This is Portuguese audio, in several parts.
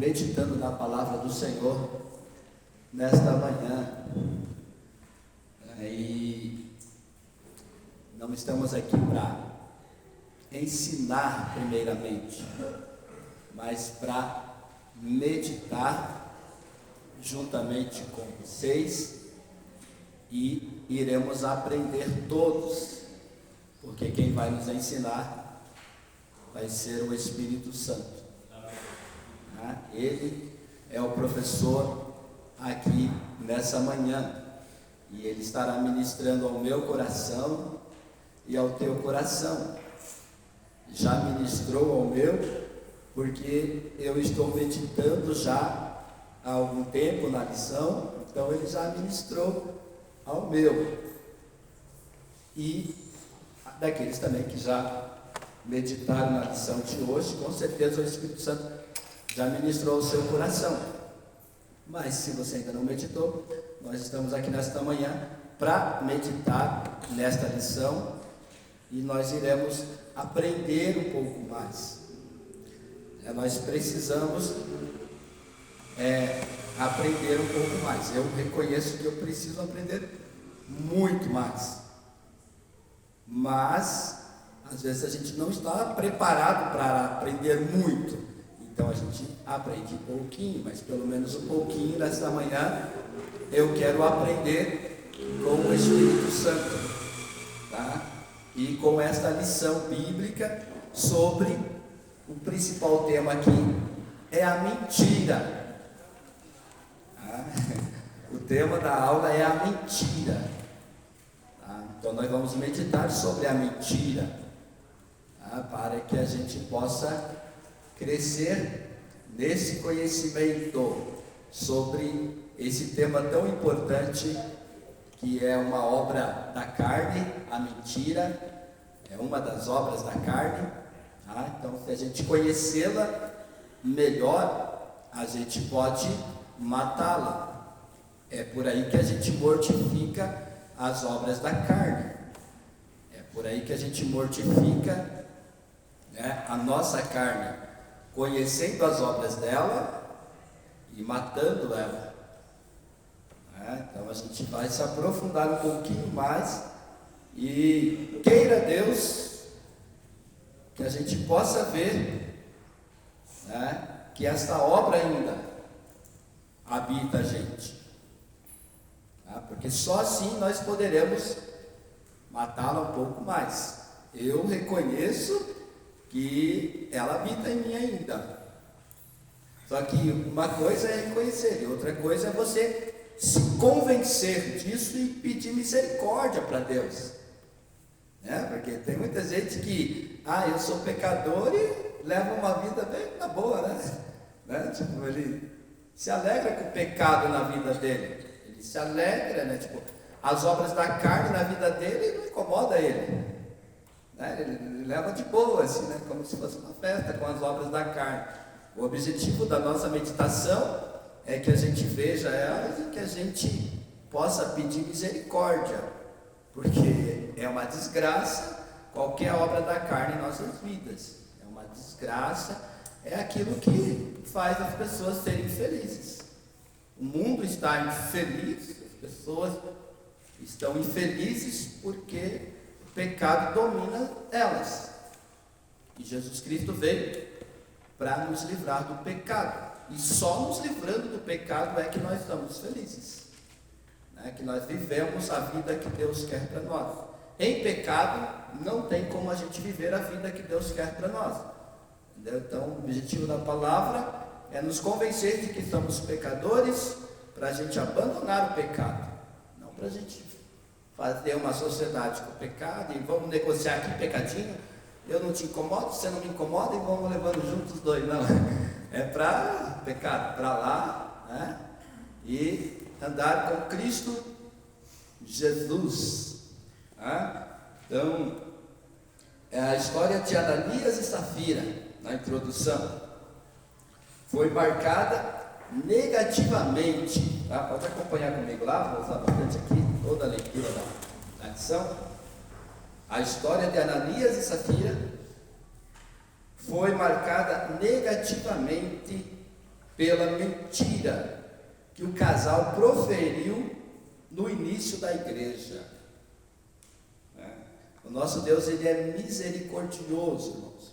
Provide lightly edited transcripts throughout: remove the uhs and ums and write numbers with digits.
meditando na palavra do Senhor nesta manhã. E não estamos aqui para ensinar primeiramente, mas para meditar juntamente com vocês, e iremos aprender todos, porque quem vai nos ensinar vai ser o Espírito Santo. Ele é o professor aqui nessa manhã, e ele estará ministrando ao meu coração e ao teu coração. Já ministrou ao meu, porque eu estou meditando já há algum tempo na lição, então ele já ministrou ao meu. E daqueles também que já meditaram na lição de hoje, com certeza o Espírito Santo já ministrou ao seu coração. Mas se você ainda não meditou, nós estamos aqui nesta manhã para meditar nesta lição, e nós iremos aprender um pouco mais. Nós precisamos aprender um pouco mais. Eu reconheço que eu preciso aprender muito mais, mas às vezes a gente não está preparado para aprender muito, então a gente aprende um pouquinho, mas pelo menos um pouquinho nesta manhã eu quero aprender com o Espírito Santo, tá? E com esta lição bíblica sobre o principal tema aqui, é a mentira. O tema da aula é a mentira. Então nós vamos meditar sobre a mentira, para que a gente possa crescer nesse conhecimento sobre esse tema tão importante, que é uma obra da carne. A mentira é uma das obras da carne. Então, se a gente conhecê-la melhor, a gente pode matá-la. É por aí que a gente mortifica as obras da carne. É por aí que a gente mortifica, a nossa carne, conhecendo as obras dela e matando ela. Então a gente vai se aprofundar um pouquinho mais, e queira Deus que a gente possa ver, que esta obra ainda habita a gente, porque só assim nós poderemos matá-la um pouco mais. Eu reconheço que ela habita em mim ainda, só que uma coisa é reconhecer e outra coisa é você se convencer disso e pedir misericórdia para Deus, porque tem muita gente que eu sou pecador e leva uma vida bem na boa, tipo, ele se alegra com o pecado na vida dele, ele se alegra, as obras da carne na vida dele não incomoda ele, ele leva de boa, assim, como se fosse uma festa com as obras da carne. O objetivo da nossa meditação é que a gente veja elas e que a gente possa pedir misericórdia, porque é uma desgraça qualquer obra da carne em nossas vidas. É uma desgraça, é aquilo que faz as pessoas serem felizes. O mundo está infeliz, as pessoas estão infelizes porque o pecado domina elas. E Jesus Cristo veio para nos livrar do pecado. E só nos livrando do pecado é que nós estamos felizes, que nós vivemos a vida que Deus quer para nós. Em pecado não tem como a gente viver a vida que Deus quer para nós, entendeu? Então o objetivo da palavra é nos convencer de que somos pecadores, para a gente abandonar o pecado, não para a gente fazer uma sociedade com o pecado e vamos negociar aqui pecadinho, eu não te incomodo, você não me incomoda e vamos levando juntos os dois. Não, é para pecado, para lá, e andar com Cristo Jesus. Então, é a história de Ananias e Safira, na introdução, foi marcada negativamente, pode acompanhar comigo lá, vou usar bastante aqui, toda a leitura da lição. A história de Ananias e Safira foi marcada negativamente pela mentira que o casal proferiu no início da igreja. O nosso Deus, ele é misericordioso, irmãos.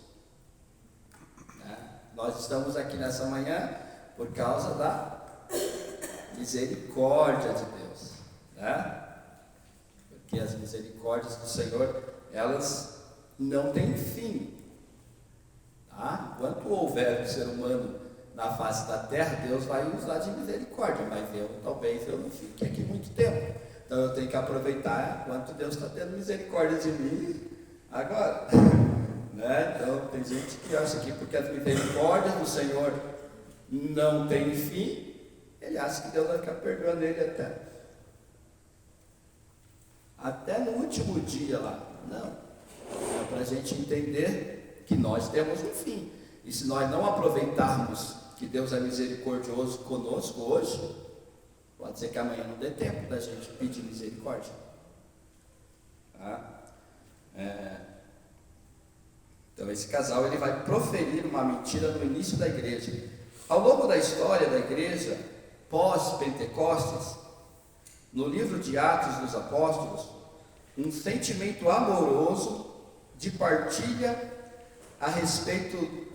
Nós estamos aqui nessa manhã por causa da misericórdia de Deus, porque as misericórdias do Senhor, elas não têm fim, Enquanto houver um ser humano na face da terra, Deus vai usar de misericórdia, mas talvez eu não fique aqui muito tempo, então eu tenho que aproveitar enquanto Deus está tendo misericórdia de mim agora. Então tem gente que acha que porque as misericórdias do Senhor não tem fim, ele acha que Deus vai ficar perdoando ele até no último dia lá. Não, é para a gente entender que nós temos um fim, e se nós não aproveitarmos que Deus é misericordioso conosco hoje, pode ser que amanhã não dê tempo da gente pedir misericórdia. Então esse casal, ele vai proferir uma mentira no início da igreja. Ao longo da história da igreja pós-Pentecostes, no livro de Atos dos Apóstolos, um sentimento amoroso de partilha a respeito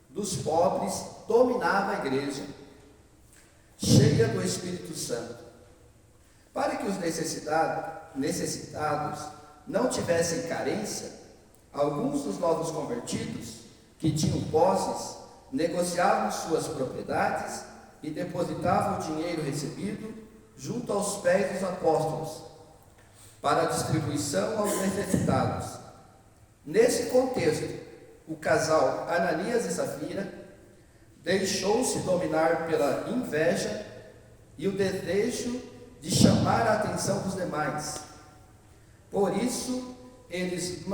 dos pobres dominava a igreja, cheia do Espírito Santo. Para que os necessitados não tivessem carência, alguns dos novos convertidos, que tinham posses, negociavam suas propriedades e depositavam o dinheiro recebido junto aos pés dos apóstolos, para a distribuição aos necessitados. Nesse contexto, o casal Ananias e Safira deixou-se dominar pela inveja e o desejo de chamar a atenção dos demais. Por isso, eles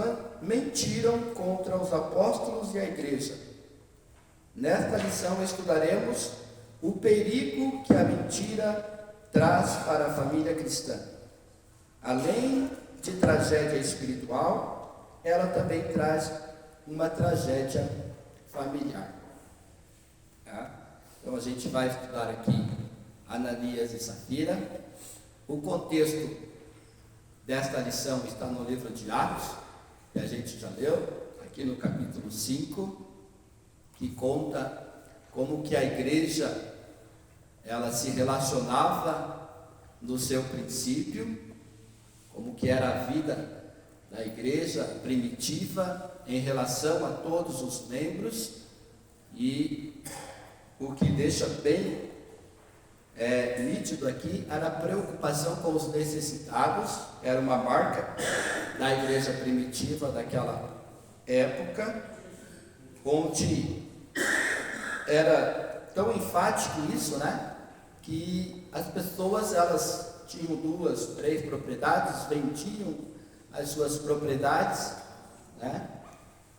mentiram contra os apóstolos e a igreja. Nesta lição estudaremos o perigo que a mentira traz para a família cristã. Além de tragédia espiritual, ela também traz uma tragédia familiar. Então a gente vai estudar aqui Ananias e Safira. O contexto desta lição está no livro de Atos, que a gente já leu, aqui no capítulo 5, que conta como que a igreja ela se relacionava no seu princípio, como que era a vida da igreja primitiva em relação a todos os membros, e o que deixa bem nítido aqui era a preocupação com os necessitados. Era uma marca da igreja primitiva daquela época, onde era tão enfático isso, que as pessoas, elas tinham 2, 3 propriedades, vendiam as suas propriedades,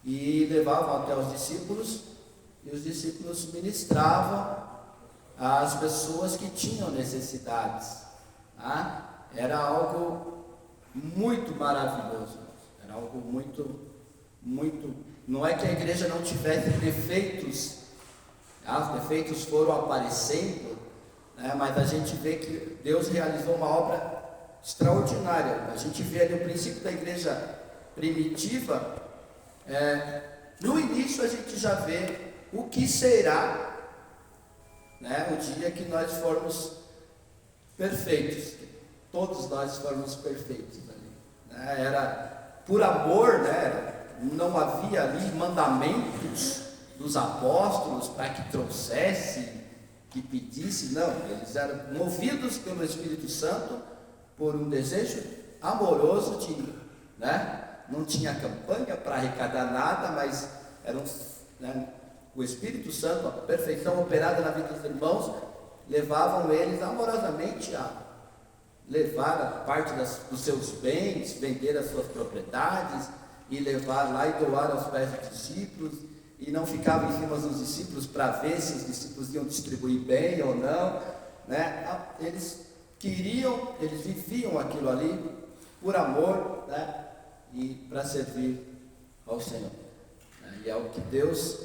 e levavam até os discípulos, e os discípulos ministravam às pessoas que tinham necessidades. Era algo muito maravilhoso, era algo muito, não é que a igreja não tivesse defeitos, os defeitos foram aparecendo, mas a gente vê que Deus realizou uma obra extraordinária. A gente vê ali o princípio da igreja primitiva, no início a gente já vê o que será, o dia que nós formos perfeitos, todos nós formos perfeitos ali, era por amor, não havia ali mandamentos dos apóstolos para que trouxesse, que pedisse, não, eles eram movidos pelo Espírito Santo por um desejo amoroso de, não tinha campanha para arrecadar nada, mas era o Espírito Santo, a perfeição operada na vida dos irmãos, levavam eles amorosamente a levar a parte dos seus bens, vender as suas propriedades e levar lá e doar aos pés dos discípulos, e não ficavam em cima dos discípulos para ver se os discípulos iam distribuir bem ou não, eles viviam aquilo ali por amor, e para servir ao Senhor, e é o que Deus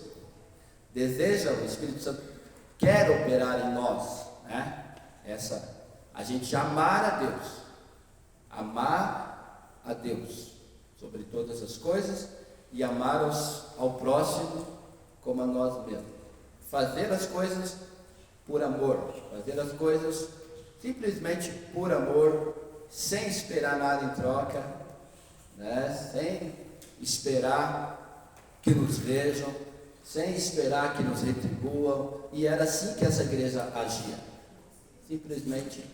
deseja, o Espírito Santo quer operar em nós, né? A gente amar a Deus sobre todas as coisas e amar ao próximo como a nós mesmos. Fazer as coisas por amor, fazer as coisas simplesmente por amor, sem esperar nada em troca, né? Sem esperar que nos vejam, sem esperar que nos retribuam. E era assim que essa igreja agia, simplesmente,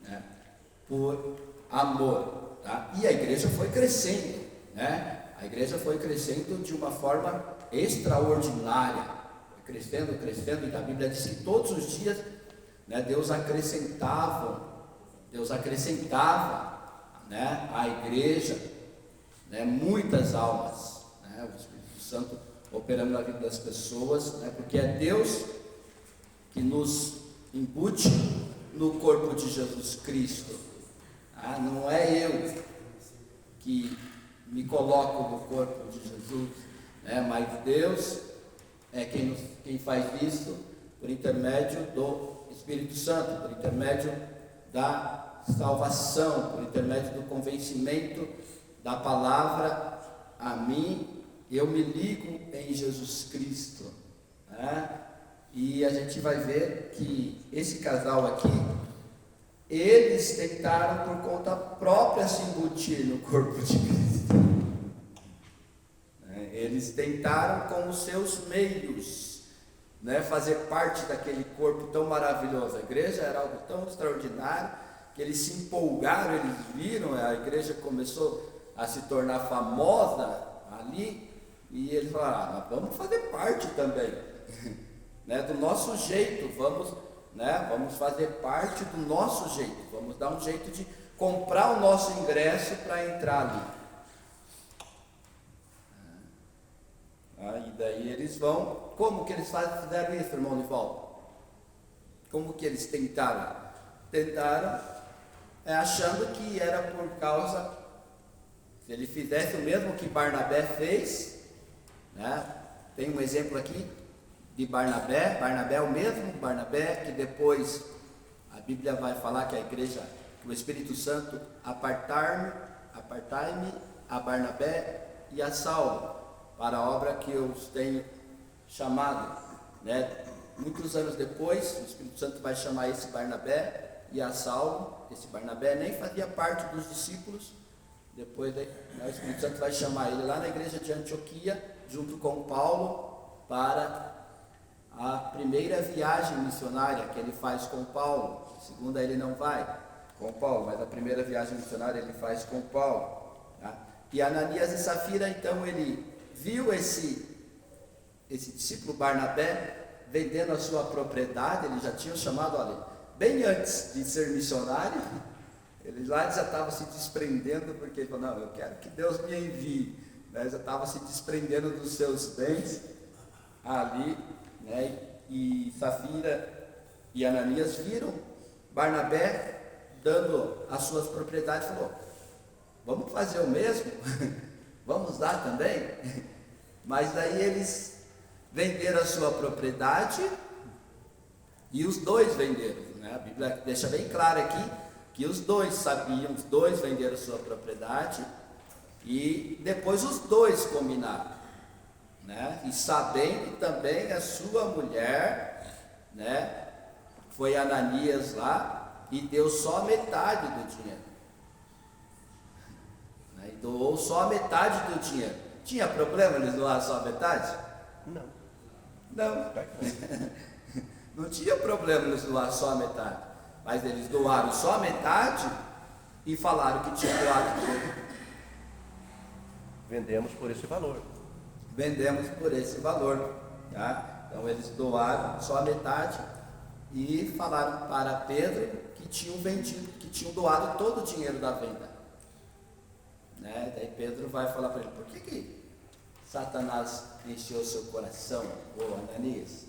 né, por amor, tá? E a igreja foi crescendo, né? A igreja foi crescendo de uma forma extraordinária, crescendo, e a Bíblia diz que todos os dias, né, Deus acrescentava, né, à igreja, né, muitas almas, né? O Espírito Santo operando na vida das pessoas, né, porque é Deus que nos embute no corpo de Jesus Cristo. Não é eu que me coloco no corpo de Jesus, né, mas Deus é quem faz isso por intermédio do Espírito Santo, por intermédio da salvação, por intermédio do convencimento da palavra a mim. Eu me ligo em Jesus Cristo, né? E a gente vai ver que esse casal aqui, eles tentaram por conta própria se embutir no corpo de Cristo, né? Eles tentaram com os seus meios, né, fazer parte daquele corpo tão maravilhoso. A igreja era algo tão extraordinário que eles se empolgaram, eles viram, a igreja começou a se tornar famosa ali, e eles falaram: nós vamos fazer parte também, né, do nosso jeito, vamos fazer parte do nosso jeito, vamos dar um jeito de comprar o nosso ingresso para entrar ali. E daí eles vão. Como que eles fizeram isso, irmão Nivaldo? Como que eles tentaram? Achando que era por causa, se ele fizesse o mesmo que Barnabé fez, né? Tem um exemplo aqui de Barnabé. Barnabé é o mesmo Barnabé que depois a Bíblia vai falar que a igreja, que o Espírito Santo apartai-me a Barnabé e a Saulo para a obra que eu os tenho chamado, né? Muitos anos depois, o Espírito Santo vai chamar esse Barnabé e a Saulo. Esse Barnabé nem fazia parte dos discípulos. Depois, né, o Espírito Santo vai chamar ele lá na igreja de Antioquia, junto com Paulo, para a primeira viagem missionária que ele faz com Paulo. A segunda ele não vai com Paulo, mas a primeira viagem missionária ele faz com Paulo, tá? E Ananias e Safira, então, ele viu esse discípulo Barnabé vendendo a sua propriedade. Ele já tinha chamado, olha, bem antes de ser missionário, ele lá já estava se desprendendo, porque ele falou: não, eu quero que Deus me envie, né? Já estava se desprendendo dos seus bens ali, né? E Safira e Ananias viram Barnabé dando as suas propriedades, falou: vamos fazer o mesmo? Vamos dar também? Mas daí eles venderam a sua propriedade, e os dois venderam, né? A Bíblia deixa bem claro aqui que os dois sabiam, os dois venderam a sua propriedade, e depois os dois combinaram, né? E sabendo também a sua mulher, né, foi Ananias lá e deu só metade do dinheiro, né? E doou só metade do dinheiro. Tinha problema eles doarem só metade? Não. Não tinha problema eles doarem só a metade, mas eles doaram só a metade e falaram que tinha doado tudo. Vendemos por esse valor. Tá? Então eles doaram só a metade e falaram para Pedro que tinham vendido, que tinham doado todo o dinheiro da venda, né? Daí Pedro vai falar para ele: por que Satanás encheu seu coração, ô Ananias?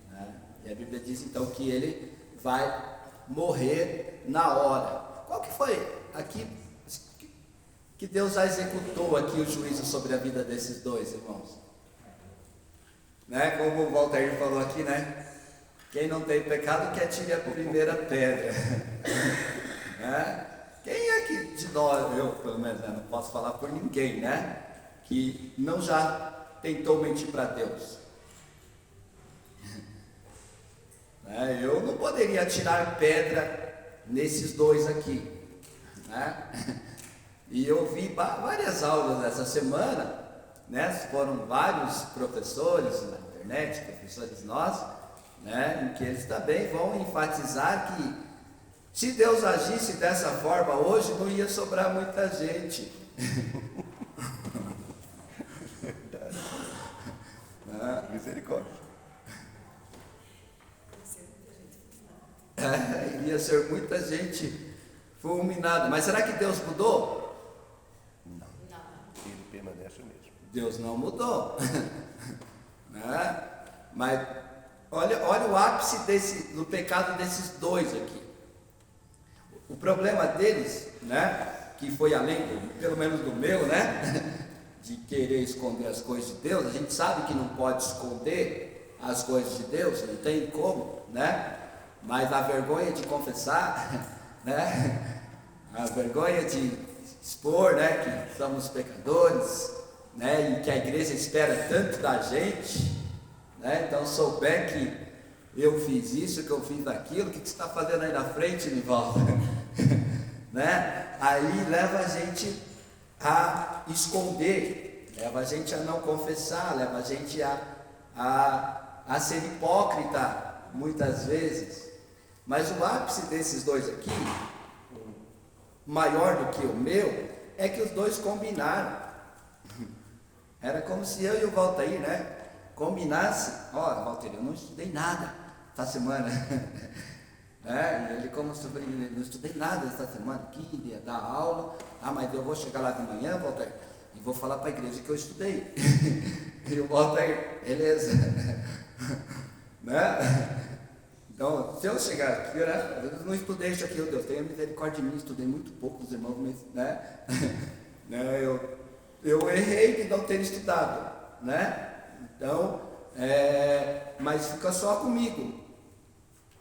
Né? E a Bíblia diz então que ele vai morrer na hora. Qual que foi aqui que Deus já executou aqui o juízo sobre a vida desses dois irmãos? Né? Como o Walter falou aqui, né? Quem não tem pecado que atire a primeira pedra. Né? Quem é que de nós, eu pelo menos, né, não posso falar por ninguém, né? Que não já tentou mentir para Deus? Né? Eu não poderia atirar pedra nesses dois aqui. Né? E eu vi várias aulas essa semana, né? Foram vários professores na internet, professores nossos, né? Em que eles também vão enfatizar que se Deus agisse dessa forma hoje, não ia sobrar muita gente. Misericórdia. Iria ser muita gente fulminada. Mas será que Deus mudou? Não. Ele permanece o mesmo. Deus não mudou. Né? Mas olha o ápice do pecado desses dois aqui. O problema deles, né, que foi além, pelo menos do meu, né, de querer esconder as coisas de Deus. A gente sabe que não pode esconder as coisas de Deus, não tem como, né? Mas a vergonha de confessar, né? A vergonha de expor, né, que somos pecadores, né, e que a igreja espera tanto da gente, né? Então, souber que eu fiz isso, que eu fiz aquilo, o que você está fazendo aí na frente, Nivaldo? Né? Aí leva a gente a esconder, leva a gente a não confessar, leva a gente a ser hipócrita, muitas vezes. Mas o ápice desses dois aqui, maior do que o meu, é que os dois combinaram. Era como se eu e o Valtair, né, combinasse. Ó, Valtair, eu não estudei nada essa semana. E ele, como sobrinho, não estudei nada essa semana aqui, ia dar aula. Mas eu vou chegar lá de manhã, Valtair, e vou falar para a igreja que eu estudei. E o Valtair, beleza. Né? Então, se eu chegar aqui, né, eu não estudei isso aqui, Deus tenha misericórdia de mim, estudei muito pouco, os irmãos, mas, né? Eu errei de não ter estudado, né? Então, mas fica só comigo.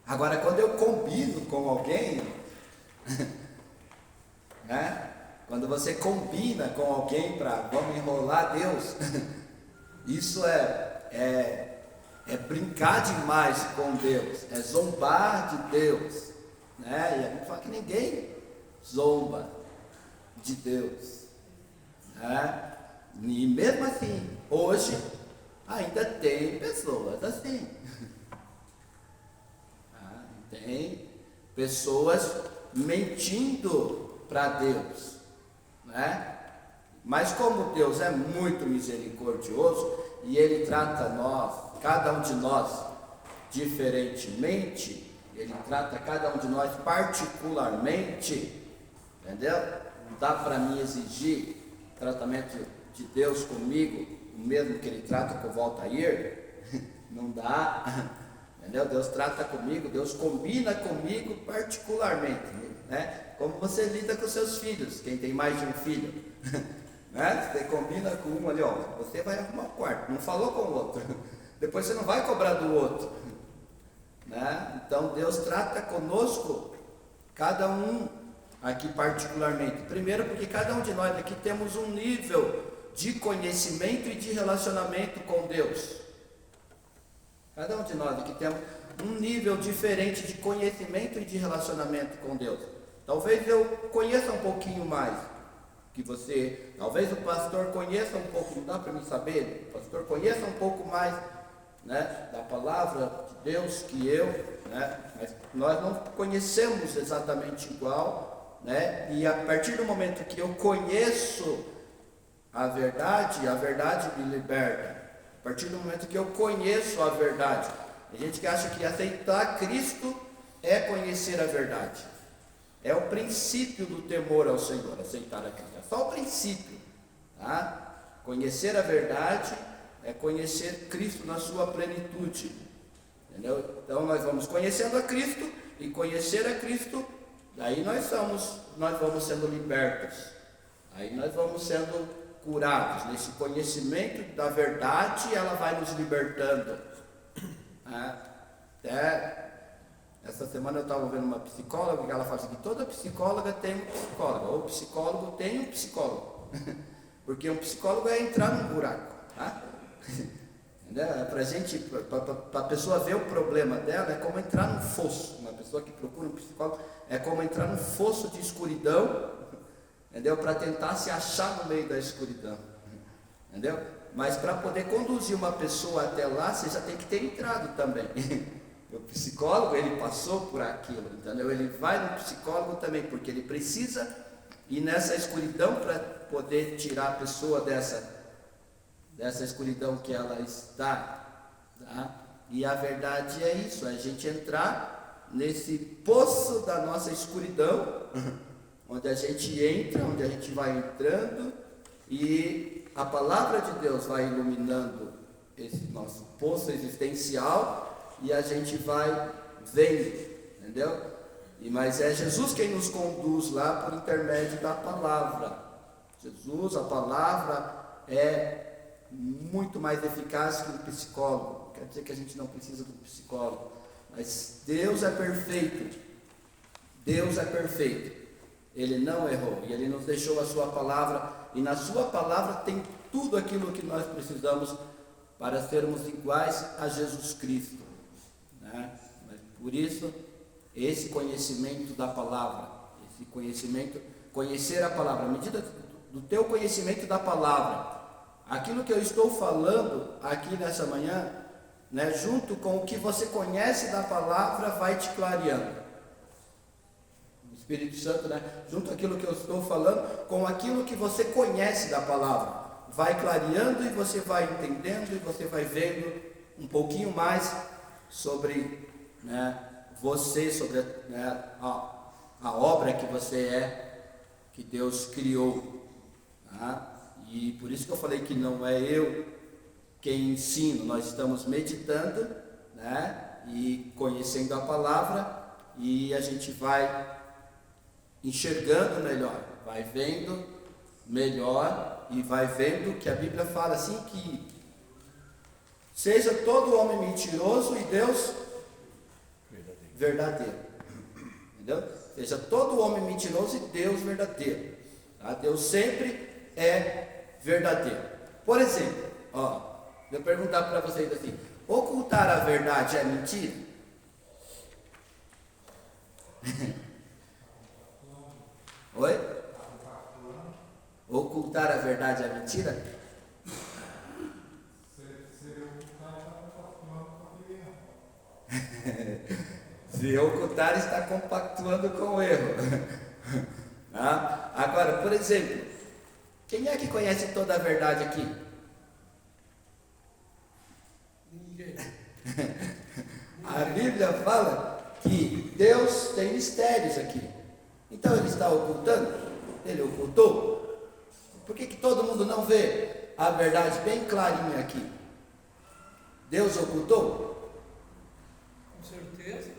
Agora, quando eu combino com alguém, né? Quando você combina com alguém para vamos enrolar Deus, isso é brincar demais com Deus, é zombar de Deus, né? E a gente fala que ninguém zomba de Deus, né? E mesmo assim, hoje ainda tem pessoas assim. Tem pessoas mentindo para Deus, né? Mas como Deus é muito misericordioso e Ele trata cada um de nós diferentemente, Ele trata cada um de nós particularmente, entendeu? Não dá para mim exigir tratamento de Deus comigo, o mesmo que Ele trata com o Valtair, não dá. Entendeu? Deus trata comigo, Deus combina comigo particularmente, né? Como você lida com seus filhos, quem tem mais de um filho, né? Você combina com um ali, ó, você vai arrumar o quarto, não falou com o outro, depois você não vai cobrar do outro, né? Então Deus trata conosco, cada um aqui particularmente. Primeiro porque cada um de nós aqui temos um nível de conhecimento e de relacionamento com Deus. Cada um de nós aqui temos um nível diferente de conhecimento e de relacionamento com Deus. Talvez eu conheça um pouquinho mais que você, talvez o pastor conheça um pouco, não dá para mim saber, o pastor conheça um pouco mais, né, da palavra de Deus que eu, né, mas nós não conhecemos exatamente igual, né, e a partir do momento que eu conheço a verdade me liberta. A partir do momento que eu conheço a verdade, a gente que acha que aceitar Cristo é conhecer a verdade, é o princípio do temor ao Senhor, aceitar a Cristo, é só o princípio, tá? Conhecer a verdade é conhecer Cristo na sua plenitude, entendeu? Então nós vamos conhecendo a Cristo, e conhecer a Cristo, daí nós vamos sendo libertos, aí nós vamos sendo curados. Nesse conhecimento da verdade, ela vai nos libertando, né? Até essa semana eu estava vendo uma psicóloga, que ela fala assim, que toda psicóloga tem um psicólogo, ou psicólogo tem um psicólogo. Porque um psicólogo é entrar num buraco, tá? Para a pessoa ver o problema dela, é como entrar num fosso. Uma pessoa que procura um psicólogo é como entrar num fosso de escuridão, entendeu? Para tentar se achar no meio da escuridão, entendeu? Mas para poder conduzir uma pessoa até lá, você já tem que ter entrado também. O psicólogo, ele passou por aquilo, entendeu? Ele vai no psicólogo também, porque ele precisa ir nessa escuridão para poder tirar a pessoa dessa escuridão que ela está, tá? E a verdade é isso, é a gente entrar nesse poço da nossa escuridão, onde a gente entra, onde a gente vai entrando, e a palavra de Deus vai iluminando esse nosso poço existencial, e a gente vai vendo, entendeu? Mas é Jesus quem nos conduz lá por intermédio da palavra. Jesus, a palavra é muito mais eficaz que um psicólogo. Quer dizer que a gente não precisa de um psicólogo, mas Deus é perfeito. Deus é perfeito. Ele não errou e Ele nos deixou a sua palavra, e na sua palavra tem tudo aquilo que nós precisamos para sermos iguais a Jesus Cristo, né? Mas por isso, esse conhecimento da palavra, esse conhecimento, conhecer a palavra, à medida do teu conhecimento da palavra, aquilo que eu estou falando aqui nessa manhã, né, junto com o que você conhece da palavra, vai te clareando. O Espírito Santo, né, junto com aquilo que eu estou falando, com aquilo que você conhece da palavra, vai clareando, e você vai entendendo, e você vai vendo um pouquinho mais sobre, né, você, sobre, né, a obra que você é, que Deus criou, tá? E por isso que eu falei que não é eu quem ensino, nós estamos meditando, né, e conhecendo a palavra, e a gente vai enxergando melhor, vai vendo melhor, e vai vendo que a Bíblia fala assim, que seja todo homem mentiroso e Deus verdadeiro, entendeu? Seja todo homem mentiroso e Deus verdadeiro, tá? Deus sempre é verdadeiro. Por exemplo, eu perguntar para vocês assim: ocultar a verdade é mentira? Oi? Ocultar a verdade é mentira? Se ocultar, está compactuando com o erro. Agora, por exemplo, quem é que conhece toda a verdade aqui? Ninguém. A Bíblia fala que Deus tem mistérios aqui. Então Ele está ocultando? Ele ocultou? Por que todo mundo não vê a verdade bem clarinha aqui? Deus ocultou? Com certeza.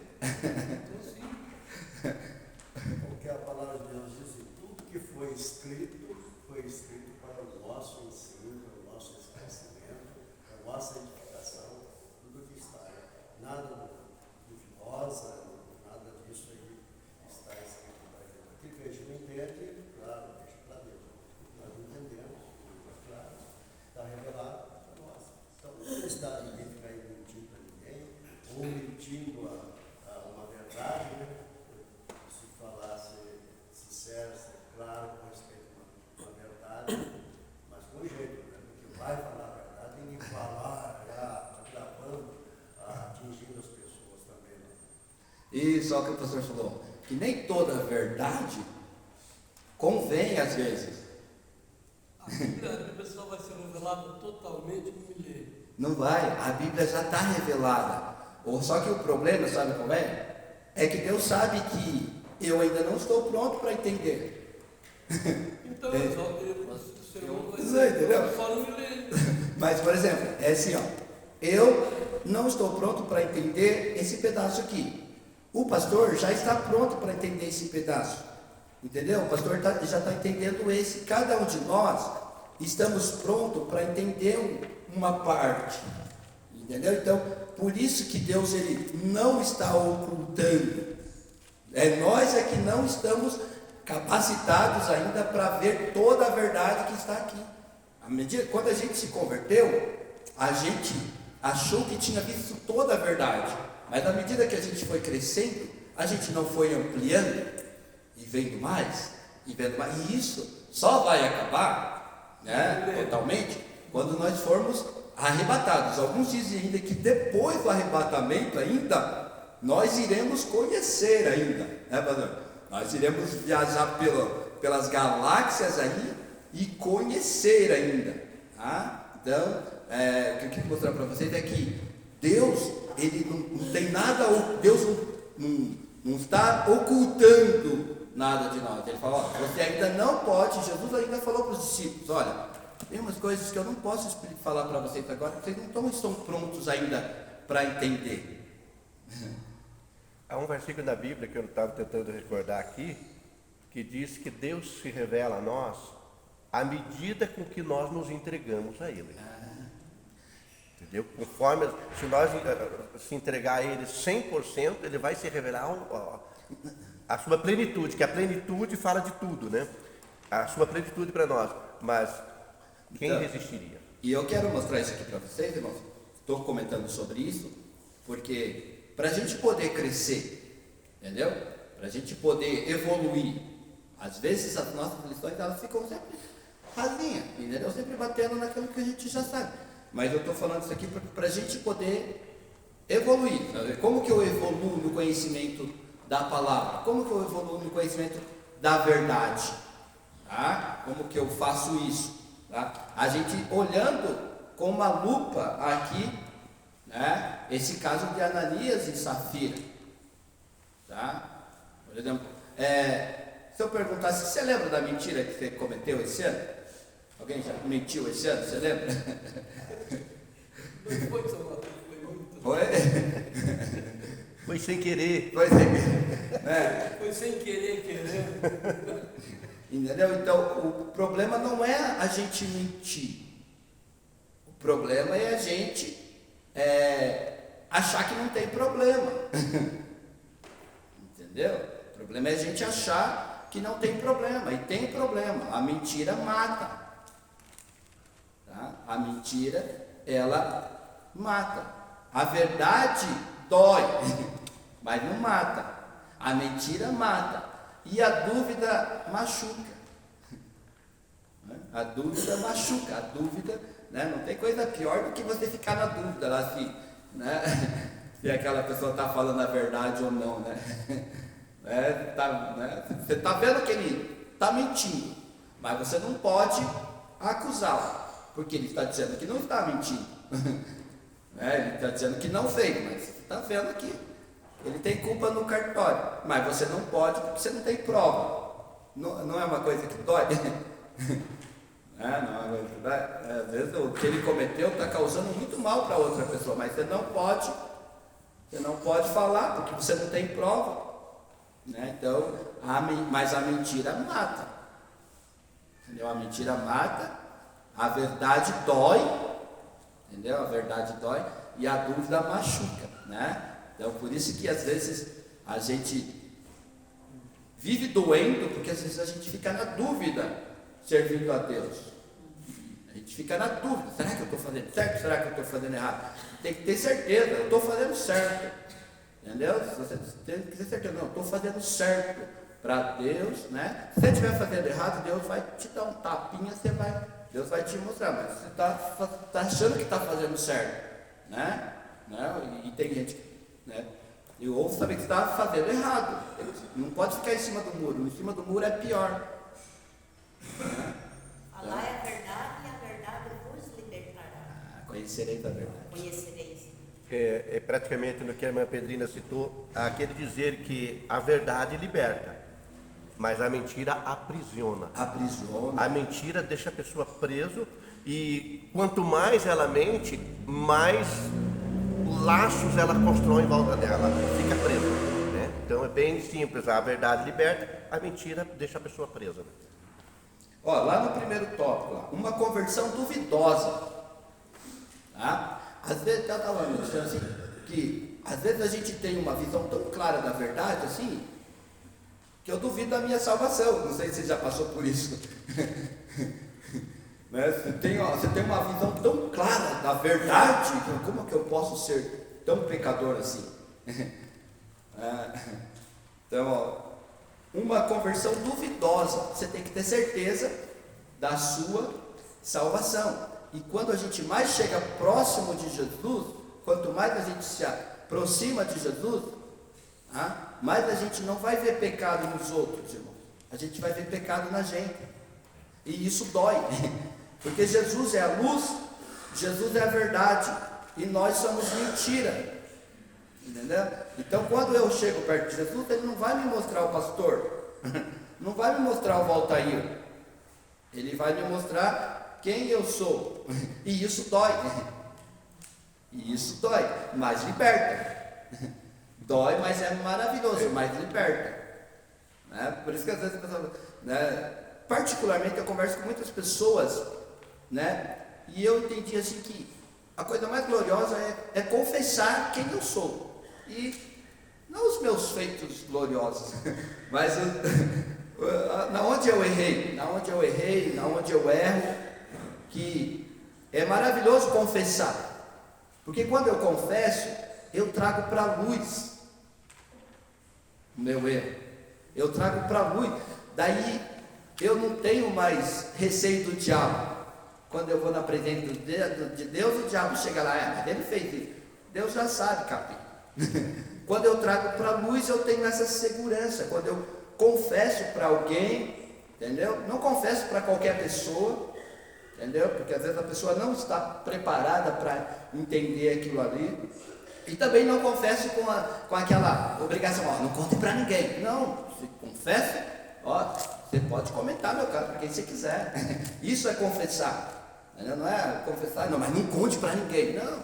Porque a palavra de Deus diz que tudo que foi escrito para o nosso ensino, para o nosso esclarecimento, para a nossa edificação, tudo que está. Nada duvidosa, nada disso aí está escrito para Deus. Aquilo que a gente não entende, claro, deixa para Deus. Nós não entendemos, claro, está revelado para nós. Então não está ninguém ficar mentindo para ninguém, ou mentindo a uma verdade, né? Se falasse sincero, ser claro, com respeito a uma verdade, mas com jeito, né? Porque vai falar a verdade, ninguém falar, gravando, atingindo as pessoas também, né? Isso, olha o que o pastor falou, que nem toda verdade convém às vezes. A Bíblia só vai ser revelada totalmente no milênio. Não vai, a Bíblia já está revelada. Só que o problema, sabe qual é? É que Deus sabe que eu ainda não estou pronto para entender. Então, o ser humano vai entendeu? ser só no milênio. Mas, por exemplo, é assim, eu não estou pronto para entender esse pedaço aqui. O pastor já está pronto para entender esse pedaço. Entendeu? O pastor já está entendendo esse. Cada um de nós estamos prontos para entender uma parte. Entendeu? Então, por por isso que Deus ele não está ocultando. Nós é que não estamos capacitados ainda para ver toda a verdade que está aqui. Quando a gente se converteu, a gente achou que tinha visto toda a verdade, mas à medida que a gente foi crescendo, a gente não foi ampliando e vendo mais, e isso só vai acabar, totalmente, quando nós formos arrebatados. Alguns dizem ainda que depois do arrebatamento ainda, nós iremos conhecer ainda, pastor? Nós iremos viajar pelas galáxias aí e conhecer ainda, tá? Então, o que eu quero mostrar para vocês é que Deus, ele não tem nada, Deus não está ocultando nada de nós. Ele fala, você ainda não pode, Jesus ainda falou para os discípulos, olha, tem umas coisas que eu não posso falar para vocês agora, porque vocês não estão prontos ainda para entender. Há um versículo na Bíblia que eu estava tentando recordar aqui, que diz que Deus se revela a nós à medida com que nós nos entregamos a Ele. Entendeu? Conforme, se nós se entregar a Ele 100%, Ele vai se revelar a sua plenitude, que a plenitude fala de tudo, né? A sua plenitude para nós, mas quem então, resistiria? E eu quero mostrar isso aqui para vocês, irmãos. Estou comentando sobre isso, porque para a gente poder crescer, entendeu? Para a gente poder evoluir, às vezes as nossas lições elas ficam sempre rasinhas, entendeu? Sempre batendo naquilo que a gente já sabe. Mas eu estou falando isso aqui para a gente poder evoluir. Sabe? Como que eu evoluo no conhecimento da palavra? Como que eu evoluo no conhecimento da verdade? Tá? Como que eu faço isso? Tá? A gente olhando com uma lupa aqui, esse caso de Ananias e Safira, tá? Por exemplo, se eu perguntasse, você lembra da mentira que você cometeu esse ano? Alguém já mentiu esse ano, você lembra? Não foi, Salvador, foi muito. Foi? Foi sem querer. Foi sem querer. Foi sem querer, querendo. Entendeu? Então, o problema não é a gente mentir. O problema é a gente achar que não tem problema. Entendeu? O problema é a gente achar que não tem problema. E tem problema. A mentira mata. Tá? A mentira, ela mata. A verdade dói, mas não mata. A mentira mata. E a dúvida machuca. A dúvida machuca. A dúvida, não tem coisa pior do que você ficar na dúvida lá assim, se aquela pessoa está falando a verdade ou não, Você está vendo que ele está mentindo, mas você não pode acusá-lo, porque ele está dizendo que não está mentindo. Ele está dizendo que não fez, mas você está vendo que ele tem culpa no cartório, mas você não pode porque você não tem prova. Não é uma coisa que dói? Não é uma coisa que dói? Às vezes o que ele cometeu está causando muito mal para outra pessoa, mas você não pode falar porque você não tem prova. Então, mas a mentira mata. Entendeu? A mentira mata, a verdade dói, entendeu? A verdade dói e a dúvida machuca, Então, por isso que às vezes a gente vive doendo, porque às vezes a gente fica na dúvida servindo a Deus. A gente fica na dúvida, será que eu estou fazendo certo? Será que eu estou fazendo errado? Tem que ter certeza, eu estou fazendo certo. Entendeu? Se você tem que ter certeza, não, eu estou fazendo certo para Deus, Se você estiver fazendo errado, Deus vai te dar um tapinha, Deus vai te mostrar, mas você está achando que está fazendo certo, E tem gente, eu ouço saber que você está fazendo errado. Não pode ficar em cima do muro. Em cima do muro é pior. Falar é a verdade e a verdade vos libertará. Conhecereis a verdade. Conhecereis. É praticamente no que a irmã Pedrina citou, aquele dizer que a verdade liberta, mas a mentira aprisiona. A mentira deixa a pessoa preso e quanto mais ela mente, mais laços ela constrói em volta dela, fica presa, Então é bem simples, a verdade liberta, a mentira deixa a pessoa presa. Lá no primeiro tópico, uma conversão duvidosa. Às vezes eu estava dizendo assim, que às vezes a gente tem uma visão tão clara da verdade, assim, que eu duvido da minha salvação. Não sei se você já passou por isso. Né? Você tem uma visão tão clara da verdade, como que eu posso ser tão pecador assim? Então, ó, uma conversão duvidosa, você tem que ter certeza da sua salvação. E quando a gente mais chega próximo de Jesus, quanto mais a gente se aproxima de Jesus, mais a gente não vai ver pecado nos outros, irmão. A gente vai ver pecado na gente. E isso dói. Porque Jesus é a luz, Jesus é a verdade, e nós somos mentira. Entendeu? Então, quando eu chego perto de Jesus, ele não vai me mostrar o pastor, não vai me mostrar o Valtair, ele vai me mostrar quem eu sou. E isso dói. E isso dói, mas liberta. Dói, mas é maravilhoso, mas liberta. Né? Por isso que às vezes a pessoa, né? Particularmente eu converso com muitas pessoas, né? E eu entendi assim que a coisa mais gloriosa é confessar quem eu sou. E não os meus feitos gloriosos, mas na onde eu errei, na onde eu erro, que é maravilhoso confessar. Porque quando eu confesso, eu trago para a luz o meu erro. Eu trago para a luz. Daí eu não tenho mais receio do diabo. Quando eu vou na presença de Deus, o diabo chega lá, mas ele fez isso. Deus já sabe, capim. Quando eu trago para a luz, eu tenho essa segurança. Quando eu confesso para alguém, entendeu? Não confesso para qualquer pessoa, entendeu? Porque às vezes a pessoa não está preparada para entender aquilo ali. E também não confesso com aquela obrigação, não conte para ninguém. Não, se confessa, você pode comentar, meu cara, para quem você quiser. Isso é confessar. Entendeu? Não é confessar, não, mas não conte para ninguém. Não.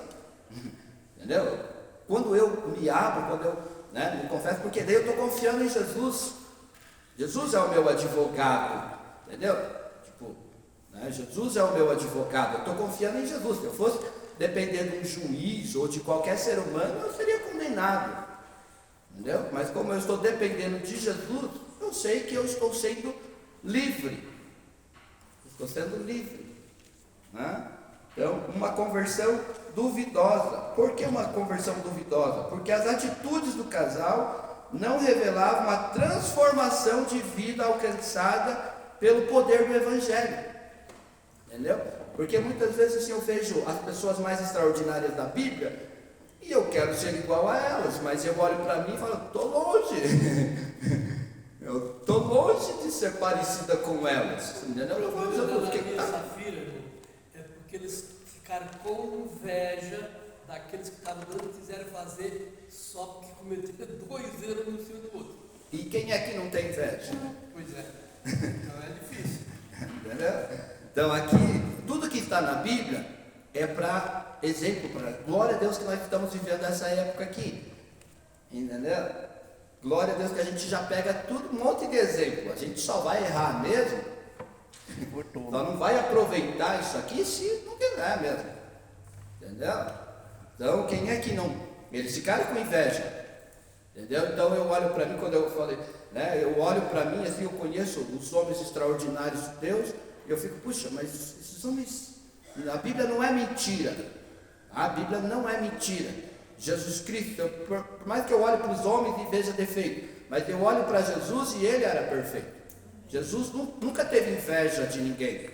Entendeu? Quando eu me abro, quando eu me confesso, porque daí eu estou confiando em Jesus. Jesus é o meu advogado. Entendeu? Tipo, Jesus é o meu advogado. Eu estou confiando em Jesus. Se eu fosse depender de um juiz ou de qualquer ser humano, eu seria condenado. Entendeu? Mas como eu estou dependendo de Jesus, eu sei que eu estou sendo livre. Estou sendo livre. Então, uma conversão duvidosa. Por que uma conversão duvidosa? Porque as atitudes do casal não revelavam uma transformação de vida alcançada pelo poder do Evangelho. Entendeu? Porque muitas vezes assim, eu vejo as pessoas mais extraordinárias da Bíblia e eu quero ser igual a elas, mas eu olho para mim e falo, estou longe. Eu estou longe de ser parecida com elas. Entendeu? Eu vou dizer, é porque eles ficaram com inveja daqueles que estavam dando e quiseram fazer só porque cometeram 2 erros no cima do outro. E quem é que não tem inveja? Pois é. Então é difícil. Entendeu? Então aqui, tudo que está na Bíblia é para exemplo, para glória a Deus que nós estamos vivendo essa época aqui. Entendeu? Glória a Deus que a gente já pega tudo, um monte de exemplo. A gente só vai errar mesmo. Só não vai aproveitar isso aqui se não quiser mesmo. Entendeu? Então quem é que não? Eles ficaram com inveja. Entendeu? Então eu olho para mim, quando eu falei, eu olho para mim assim, eu conheço os homens extraordinários de Deus, e eu fico, puxa, mas esses homens, a Bíblia não é mentira. A Bíblia não é mentira. Jesus Cristo, por mais que eu olhe para os homens e veja defeito, mas eu olho para Jesus e ele era perfeito. Jesus nunca teve inveja de ninguém.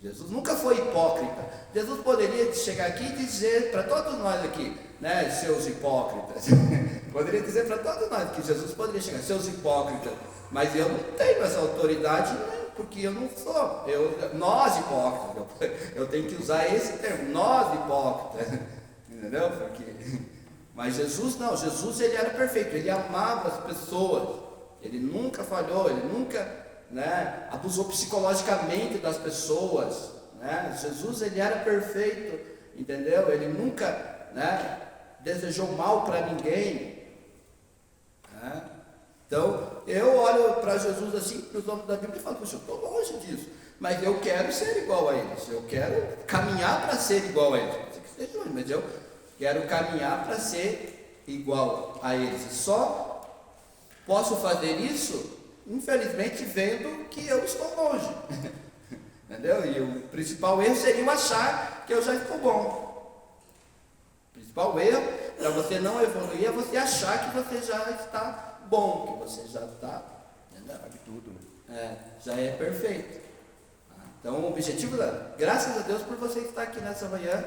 Jesus nunca foi hipócrita. Jesus poderia chegar aqui e dizer para todos nós aqui, seus hipócritas. Poderia dizer para todos nós que Jesus poderia chegar, seus hipócritas. Mas eu não tenho essa autoridade, porque eu não sou. Nós hipócritas. Eu tenho que usar esse termo, nós hipócritas. Entendeu? Mas Jesus não, Jesus ele era perfeito, ele amava as pessoas, ele nunca falhou, ele nunca abusou psicologicamente das pessoas, Jesus ele era perfeito, entendeu? Ele nunca desejou mal para ninguém. Então eu olho para Jesus assim, para os homens da Bíblia e falo, puxa, eu estou longe disso, mas eu quero ser igual a eles, eu quero caminhar para ser igual a eles, mas quero caminhar para ser igual a eles. Só posso fazer isso, infelizmente, vendo que eu estou longe. Entendeu? E o principal erro seria eu achar que eu já estou bom. O principal erro para você não evoluir é você achar que você já está bom, que você já está, Sabe tudo, né? já é perfeito. Então o objetivo, graças a Deus por você estar aqui nessa manhã,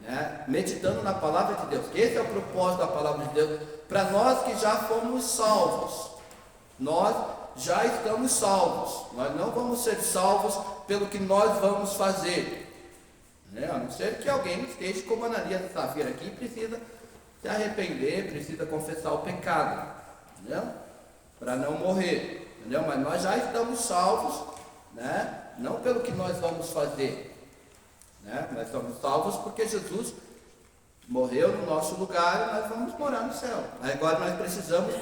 né, meditando na palavra de Deus. Esse é o propósito da palavra de Deus para nós que já fomos salvos. Nós já estamos salvos. Nós não vamos ser salvos pelo que nós vamos fazer, né? A não ser que alguém esteja como Ananias e Safira aqui, precisa se arrepender, precisa confessar o pecado, entendeu? Para não morrer, entendeu? Mas nós já estamos salvos, né? Não pelo que nós vamos fazer, né? Nós estamos salvos porque Jesus morreu no nosso lugar e nós vamos morar no céu. Agora nós precisamos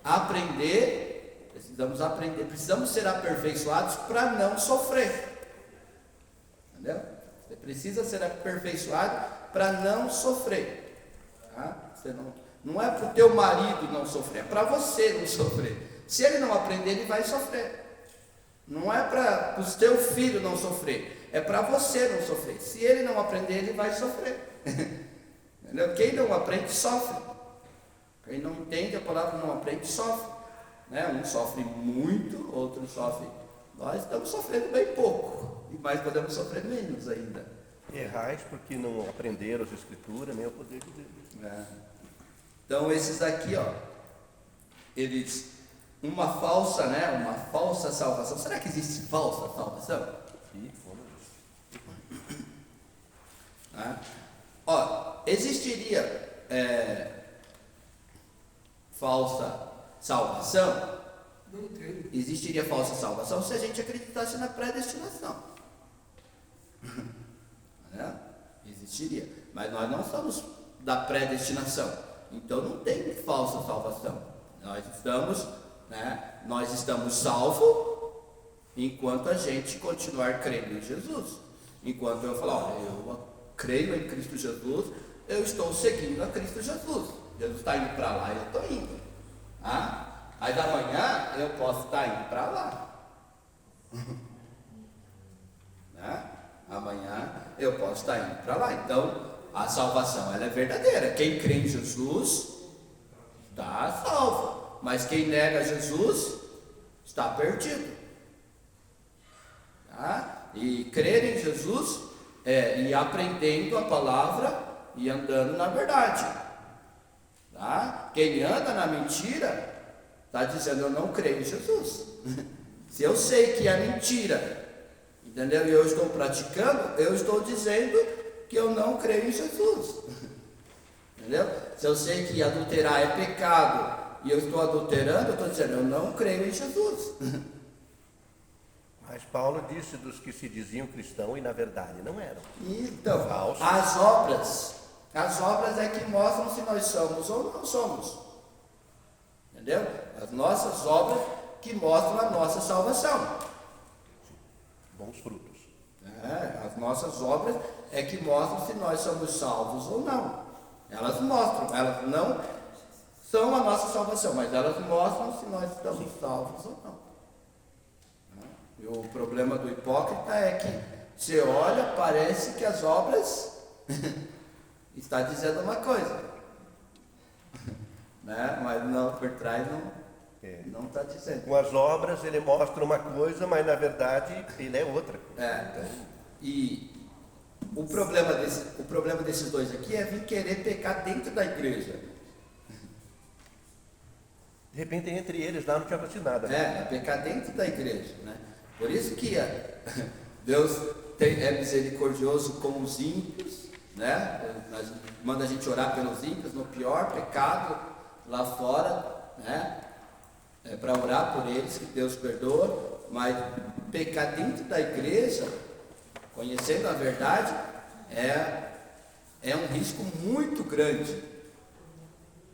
aprender, precisamos ser aperfeiçoados para não sofrer, entendeu? Você precisa ser aperfeiçoado para não sofrer, tá? Você não é para o teu marido não sofrer, é para você não sofrer. Se ele não aprender, ele vai sofrer. Não é para o teu filho não sofrer, é para você não sofrer. Se ele não aprender, ele vai sofrer. Entendeu? Quem não aprende, sofre. Quem não entende a palavra, não aprende, sofre, né? Um sofre muito, outro sofre. Nós estamos sofrendo bem pouco, mas podemos sofrer menos ainda. Errais porque não aprenderam as escrituras, nem o poder de Deus. Então esses aqui, ó, eles, uma falsa salvação. Será que existe falsa salvação? Sim, Existiria falsa salvação? Não tem. Existiria falsa salvação se a gente acreditasse na predestinação. Né? Existiria. Mas nós não somos da predestinação. Então não tem falsa salvação. Nós estamos salvos enquanto a gente continuar crendo em Jesus. Enquanto eu falar, eu creio em Cristo Jesus, eu estou seguindo a Cristo Jesus. Jesus está indo para lá, eu estou indo. Mas amanhã eu posso estar indo para lá. Amanhã eu posso estar indo para lá. Então a salvação ela é verdadeira. Quem crê em Jesus está salvo. Mas quem nega Jesus está perdido. E crer em Jesus e aprendendo a palavra e andando na verdade. Quem anda na mentira está dizendo eu não creio em Jesus. Se eu sei que é mentira, entendeu? E eu estou praticando, eu estou dizendo que eu não creio em Jesus. Entendeu? Se eu sei que adulterar é pecado e eu estou adulterando, eu estou dizendo eu não creio em Jesus. Mas Paulo disse dos que se diziam cristãos e na verdade não eram. Então, falsos. As obras é que mostram se nós somos ou não somos. Entendeu? As nossas obras que mostram a nossa salvação. Bons frutos. As nossas obras é que mostram se nós somos salvos ou não. Elas mostram, elas não são a nossa salvação, mas elas mostram se nós estamos salvos ou não. E o problema do hipócrita é que você olha, parece que as obras está dizendo uma coisa, mas não, por trás não está dizendo. Com as obras ele mostra uma coisa, mas na verdade ele é outra. E o problema desses dois aqui é vir querer pecar dentro da igreja. De repente entre eles lá não tinha nada. É pecar dentro da igreja, né? Por isso que Deus é misericordioso com os ímpios, né? Manda a gente orar pelos ímpios no pior pecado lá fora, né? Para orar por eles, que Deus perdoa. Mas pecar dentro da igreja, conhecendo a verdade, é um risco muito grande,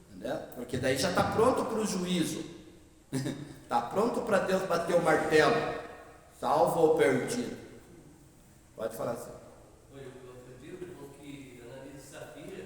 entendeu? Porque daí já está pronto para o juízo, está pronto para Deus bater o martelo, salvo ou perdido. Pode falar assim. Eu acredito que Ananias e Safira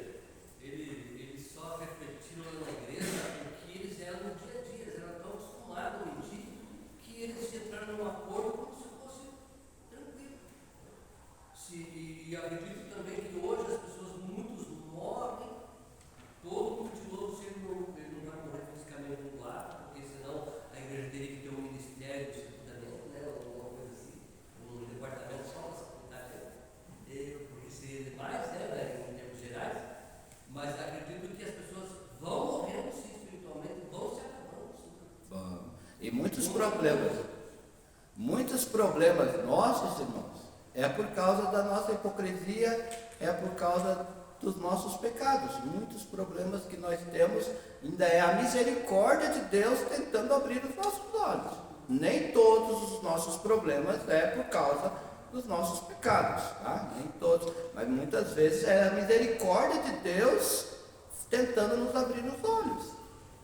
muitos problemas nossos, irmãos, é por causa da nossa hipocrisia, é por causa dos nossos pecados. Muitos problemas que nós temos ainda é a misericórdia de Deus tentando abrir os nossos olhos. Nem todos os nossos problemas é por causa dos nossos pecados, tá? Nem todos, mas muitas vezes é a misericórdia de Deus tentando nos abrir os olhos,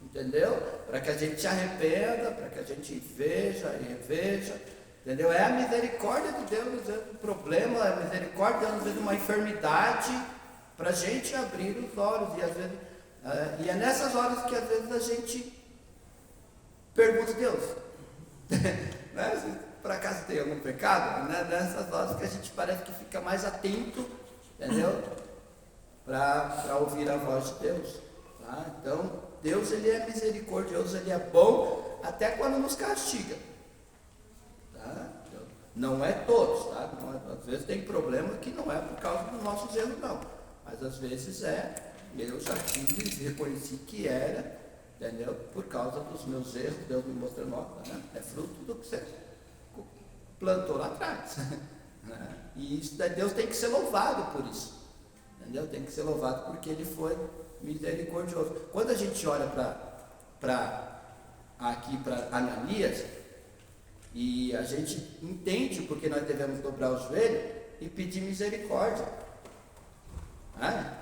entendeu? Para que a gente se arrependa, para que a gente veja e reveja, entendeu? É a misericórdia de Deus, às vezes um problema, é a misericórdia de Deus, às vezes uma enfermidade, para a gente abrir os olhos, e às vezes, e é nessas horas que às vezes a gente pergunta a Deus, né? Se por acaso tem algum pecado, né? Nessas horas que a gente parece que fica mais atento, entendeu? Para ouvir a voz de Deus, tá? Então, Deus, ele é misericordioso, ele é bom, até quando nos castiga, tá? Então, não é todos, tá? Às vezes tem problema que não é por causa dos nossos erros, não, mas às vezes eu já tive, reconheci que era, entendeu? Por causa dos meus erros, Deus me mostrou, né? É fruto do que você plantou lá atrás, né? E isso, Deus tem que ser louvado por isso, entendeu? Tem que ser louvado porque ele foi misericordioso. Quando a gente olha para Ananias, e a gente entende porque nós devemos dobrar o joelho e pedir misericórdia, né?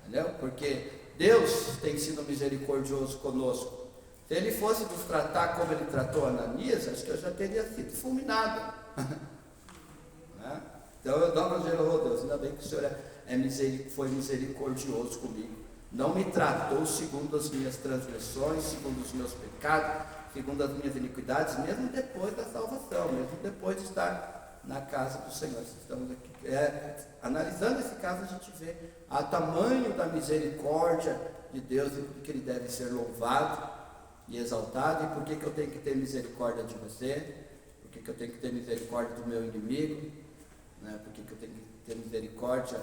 Entendeu? Porque Deus tem sido misericordioso conosco. Se ele fosse nos tratar como ele tratou Ananias, acho que eu já teria sido fulminado. Né? Então eu dobro o joelho, Deus, ainda bem que o Senhor foi misericordioso comigo. Não me tratou segundo as minhas transgressões, segundo os meus pecados, segundo as minhas iniquidades, mesmo depois da salvação, mesmo depois de estar na casa do Senhor. Estamos aqui, analisando esse caso, a gente vê o tamanho da misericórdia de Deus e porque ele deve ser louvado e exaltado, e por que eu tenho que ter misericórdia de você, por que eu tenho que ter misericórdia do meu inimigo, né? Por que eu tenho que ter misericórdia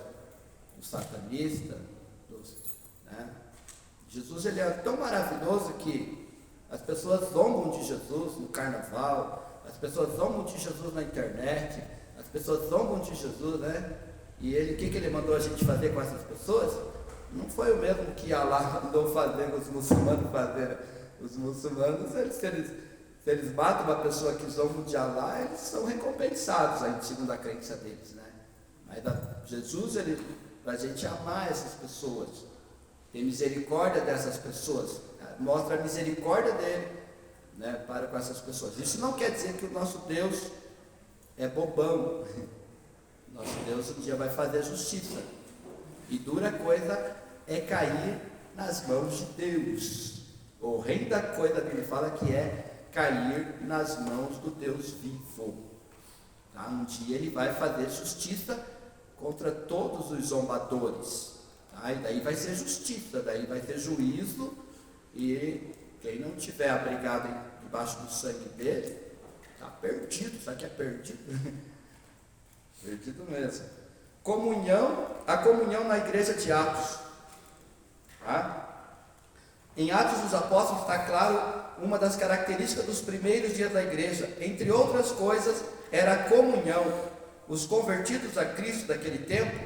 do satanista, né? Jesus, ele é tão maravilhoso que as pessoas zombam de Jesus no carnaval, as pessoas zombam de Jesus na internet, as pessoas zombam de Jesus, né? E ele, o que ele mandou a gente fazer com essas pessoas? Não foi o mesmo que Allah mandou fazer, os muçulmanos fazerem. Os muçulmanos, se eles matam uma pessoa que zomba de Allah, eles são recompensados, segundo a crença deles, né? Mas Jesus, para a gente amar essas pessoas, ter misericórdia dessas pessoas, mostra a misericórdia dele, né, para com essas pessoas. Isso não quer dizer que o nosso Deus é bobão. Nosso Deus um dia vai fazer justiça, e dura coisa é cair nas mãos de Deus. Horrenda coisa que ele fala que é cair nas mãos do Deus vivo, tá? Um dia ele vai fazer justiça contra todos os zombadores, tá? E daí vai ser justiça, daí vai ter juízo, e quem não tiver abrigado debaixo do sangue dele, está perdido. Sabe o que é perdido? Perdido mesmo. A comunhão na igreja de Atos, tá? Em Atos dos Apóstolos está claro uma das características dos primeiros dias da igreja. Entre outras coisas, era a comunhão. Os convertidos a Cristo daquele tempo,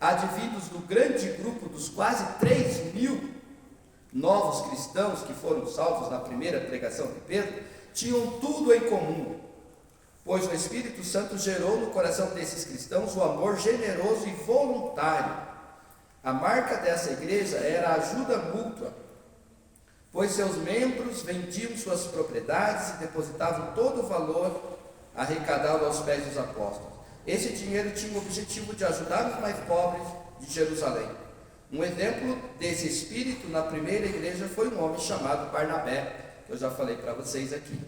advindos do grande grupo dos quase 3.000 novos cristãos que foram salvos na primeira pregação de Pedro, tinham tudo em comum, pois o Espírito Santo gerou no coração desses cristãos o amor generoso e voluntário. A marca dessa igreja era a ajuda mútua, pois seus membros vendiam suas propriedades e depositavam todo o valor arrecadado aos pés dos apóstolos. Esse dinheiro tinha o objetivo de ajudar os mais pobres de Jerusalém. Um exemplo desse espírito na primeira igreja foi um homem chamado Barnabé, que eu já falei para vocês aqui.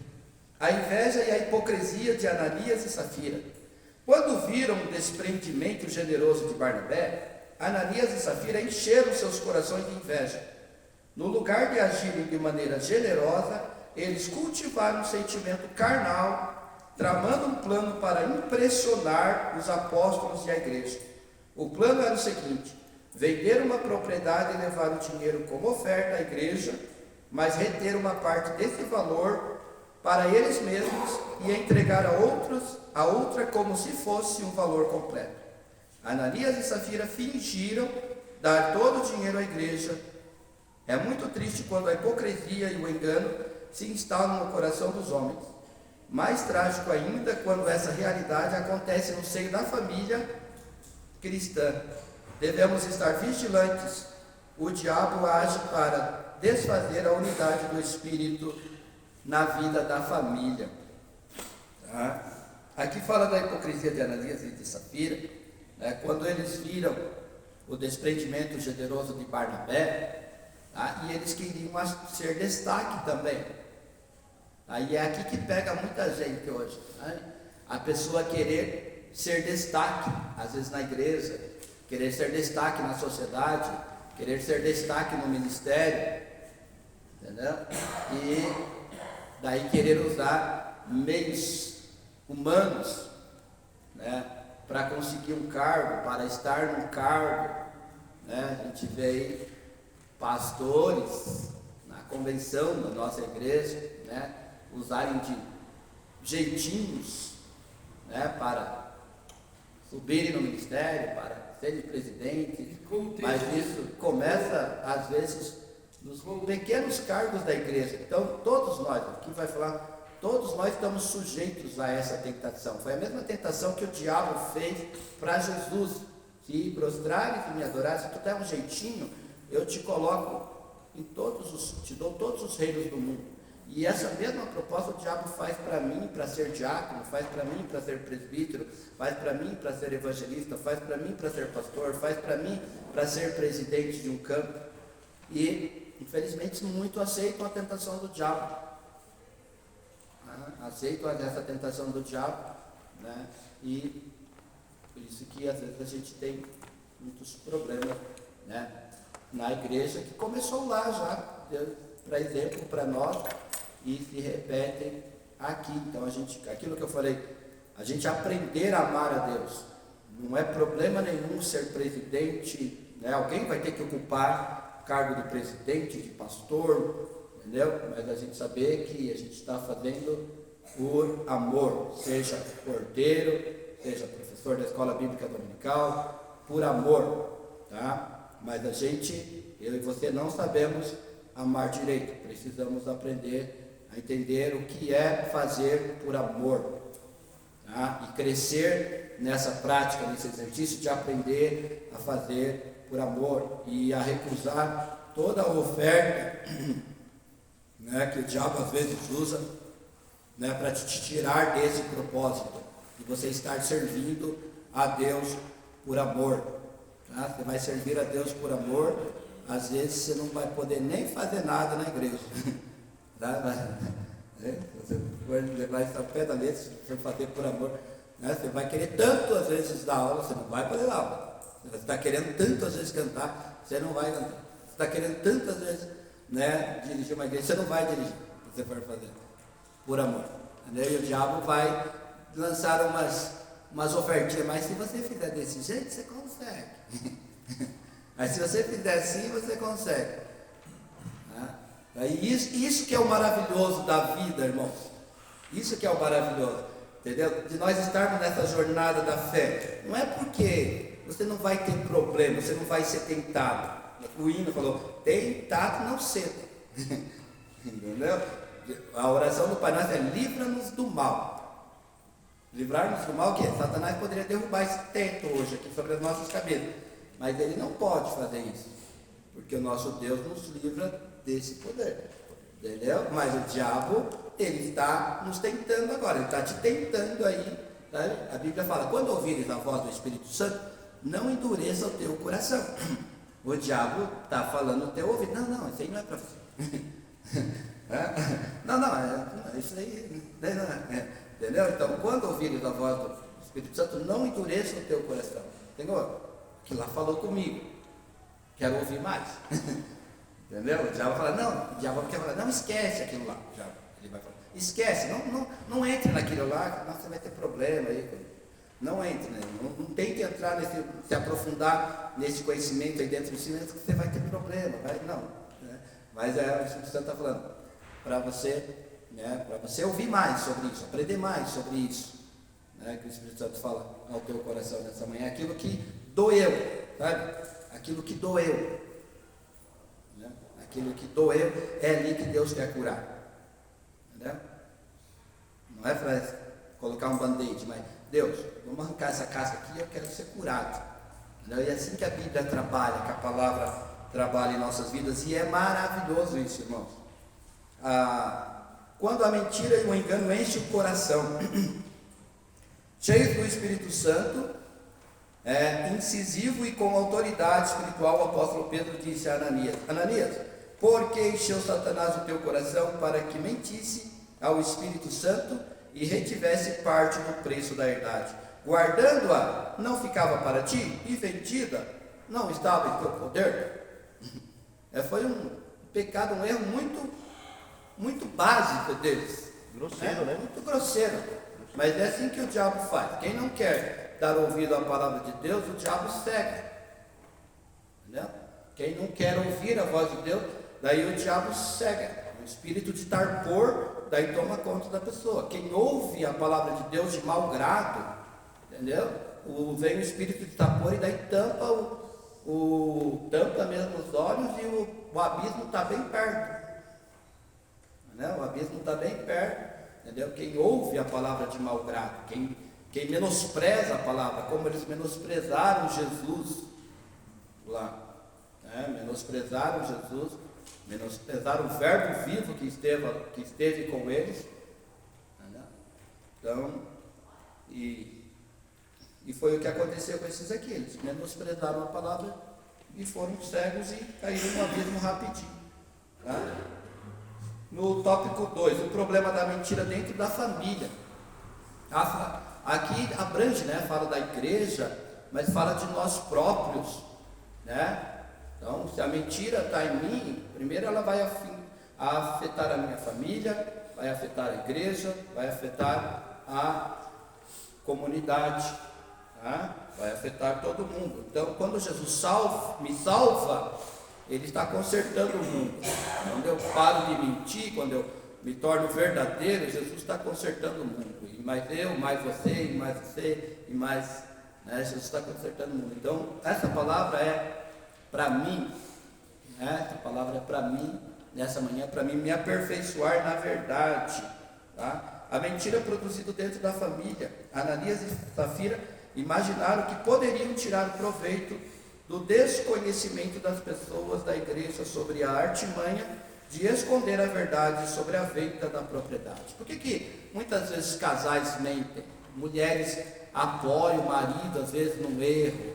A inveja e a hipocrisia de Ananias e Safira. Quando viram o desprendimento generoso de Barnabé, Ananias e Safira encheram seus corações de inveja. No lugar de agirem de maneira generosa, eles cultivaram um sentimento carnal, tramando um plano para impressionar os apóstolos e a igreja. O plano era o seguinte: vender uma propriedade e levar o dinheiro como oferta à igreja, mas reter uma parte desse valor para eles mesmos e entregar a outra como se fosse um valor completo. Ananias e Safira fingiram dar todo o dinheiro à igreja. É muito triste quando a hipocrisia e o engano se instalam no coração dos homens. Mais trágico ainda quando essa realidade acontece no seio da família cristã. Devemos estar vigilantes. O diabo age para desfazer a unidade do Espírito na vida da família. Tá? Aqui fala da hipocrisia de Ananias e de Safira, né? Quando eles viram o desprendimento generoso de Barnabé, tá? E eles queriam ser destaque também. Aí é aqui que pega muita gente hoje, né? A pessoa querer ser destaque, às vezes na igreja, querer ser destaque na sociedade, querer ser destaque no ministério, entendeu? E daí querer usar meios humanos, né, para conseguir um cargo, para estar num cargo, né? A gente vê aí pastores na convenção da nossa igreja, né, usarem de jeitinhos, né, para subirem no ministério, para serem presidente, mas isso começa às vezes nos pequenos cargos da igreja. Então todos nós, aqui vai falar, todos nós estamos sujeitos a essa tentação. Foi a mesma tentação que o diabo fez para Jesus: se prostrares e me adorares, se tu der um jeitinho, eu te coloco te dou todos os reinos do mundo. E essa mesma proposta o diabo faz para mim para ser diácono, faz para mim para ser presbítero, faz para mim para ser evangelista, faz para mim para ser pastor, faz para mim para ser presidente de um campo. E infelizmente muitos aceitam a tentação do diabo, aceitam essa tentação do diabo, né? E por isso que às vezes a gente tem muitos problemas, né, na igreja, que começou lá já, para exemplo para nós, e se repetem aqui. Então aquilo que eu falei, a gente aprender a amar a Deus. Não é problema nenhum ser presidente, né? Alguém vai ter que ocupar cargo de presidente, de pastor, entendeu? Mas a gente saber que a gente está fazendo por amor, seja porteiro, seja professor da escola bíblica dominical, por amor, tá? Mas eu e você não sabemos amar direito. Precisamos aprender a entender o que é fazer por amor, tá? E crescer nessa prática, nesse exercício de aprender a fazer por amor e a recusar toda a oferta, né, que o diabo às vezes usa, né, para te tirar desse propósito de você estar servindo a Deus por amor, tá? Você vai servir a Deus por amor, às vezes você não vai poder nem fazer nada na igreja. Você for levar isso ao pé da letra, se for fazer por amor, né? Você vai querer tanto às vezes dar aula, você não vai poder dar aula. Você está querendo tanto às vezes cantar, você não vai cantar. Você está querendo tanto às vezes, né, dirigir uma igreja, você não vai dirigir, se você for fazer por amor. E o diabo vai lançar umas ofertinhas, mas se você fizer desse jeito, você consegue. Mas se você fizer assim, você consegue. Isso que é o maravilhoso da vida, irmãos. Isso que é o maravilhoso, entendeu? De nós estarmos nessa jornada da fé. Não é porque você não vai ter problema, você não vai ser tentado. O hino falou, tentado não cedo. Entendeu? A oração do Pai Nosso é livra-nos do mal. Livrar-nos do mal, o que é? Satanás poderia derrubar esse teto hoje aqui sobre as nossas cabeças, mas ele não pode fazer isso, porque o nosso Deus nos livra desse poder, entendeu? Mas o diabo, ele está nos tentando agora, ele está te tentando aí, tá? A Bíblia fala, quando ouvires a voz do Espírito Santo, não endureça o teu coração. O diabo está falando no teu ouvido, não, isso aí não é para você. Não, isso aí não é. Entendeu? Então, quando ouvires a voz do Espírito Santo, não endureça o teu coração. Entendeu? Que lá falou comigo, quero ouvir mais. Entendeu? O diabo fala, não, esquece aquilo lá. Ele vai falar, esquece, não entre naquilo lá, você vai ter problema aí. Não entre, né? Não tente entrar se aprofundar nesse conhecimento aí dentro do si, que você vai ter problema. Não. Né? Mas o Espírito Santo está falando, para você né? Para você ouvir mais sobre isso, aprender mais sobre isso, né? Que o Espírito Santo fala ao teu coração nessa manhã, aquilo que doeu, sabe? Aquilo que doeu, né? Aquilo que doeu é ali que Deus quer curar, entendeu? Não é para colocar um band-aid, mas Deus, vamos arrancar essa casca aqui, eu quero ser curado, entendeu? E é assim que a Bíblia trabalha, que a palavra trabalha em nossas vidas, e é maravilhoso isso, irmãos. Quando a mentira e o engano enchem o coração, cheios do Espírito Santo, incisivo e com autoridade espiritual, o apóstolo Pedro disse a Ananias: Ananias, por que encheu Satanás o teu coração para que mentisse ao Espírito Santo e retivesse parte do preço da herdade? Guardando-a, não ficava para ti, e vendida, não estava em teu poder? Foi um pecado, um erro muito básico deles. Grosseiro, né? Muito grosseiro. Mas é assim que o diabo faz. Quem não quer dar ouvido à palavra de Deus, o diabo cega. Entendeu? Quem não quer ouvir a voz de Deus, daí o diabo cega. O espírito de tarpor, daí toma conta da pessoa. Quem ouve a palavra de Deus de mau grado, entendeu? Vem o espírito de tarpor e daí tampa tampa mesmo os olhos, e o abismo está bem perto. Entendeu? O abismo está bem perto. Entendeu? Quem ouve a palavra de mau grado, quem menospreza a palavra, como eles menosprezaram Jesus lá, menosprezaram Jesus, menosprezaram o verbo vivo que esteve com eles, entendeu? Então, e foi o que aconteceu com esses aqui. Eles menosprezaram a palavra e foram cegos e caíram no abismo rapidinho, tá? No tópico 2, o problema da mentira dentro da família. Aqui abrange, né? Fala da igreja, mas fala de nós próprios, né? Então, se a mentira está em mim, primeiro ela vai afetar a minha família, vai afetar a igreja, vai afetar a comunidade, tá? Vai afetar todo mundo. Então, quando Jesus me salva, Ele está consertando o mundo. Quando eu paro de mentir, quando eu me torno verdadeiro, Jesus está consertando o mundo. E mais eu, mais você, e mais você, e mais, né? Jesus está consertando o mundo. Então, essa palavra é para mim, né? Essa palavra é para mim, nessa manhã, para mim me aperfeiçoar na verdade, tá? A mentira produzida dentro da família. Ananias e Safira imaginaram que poderiam tirar proveito do desconhecimento das pessoas da igreja sobre a artimanha de esconder a verdade sobre a venda da propriedade. Por que muitas vezes casais mentem? Mulheres apoiam o marido, às vezes, num erro,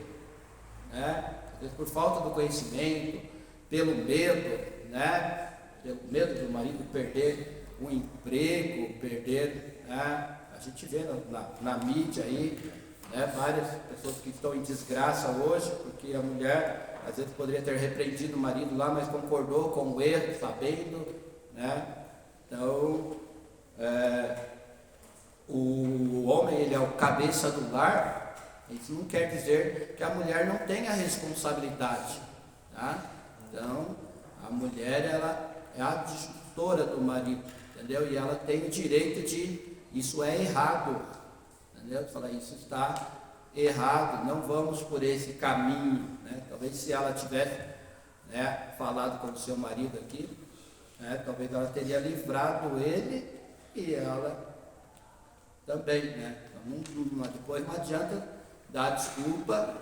né? Às vezes por falta do conhecimento, pelo medo, né? Pelo medo do marido perder o emprego, perder, né? A gente vê na mídia aí, né, várias pessoas que estão em desgraça hoje, porque a mulher às vezes poderia ter repreendido o marido lá, mas concordou com o erro, sabendo, né? Então, o homem, ele é o cabeça do lar. Isso não quer dizer que a mulher não tenha responsabilidade, tá? Então, a mulher, ela é a adjutora do marido, entendeu? E ela tem o direito isso é errado, entendeu? Fala, isso está errado, não vamos por esse caminho, né? Talvez se ela tivesse, né, falado com o seu marido aqui, né, talvez ela teria livrado ele e ela também, né? Então, depois não adianta dar desculpa,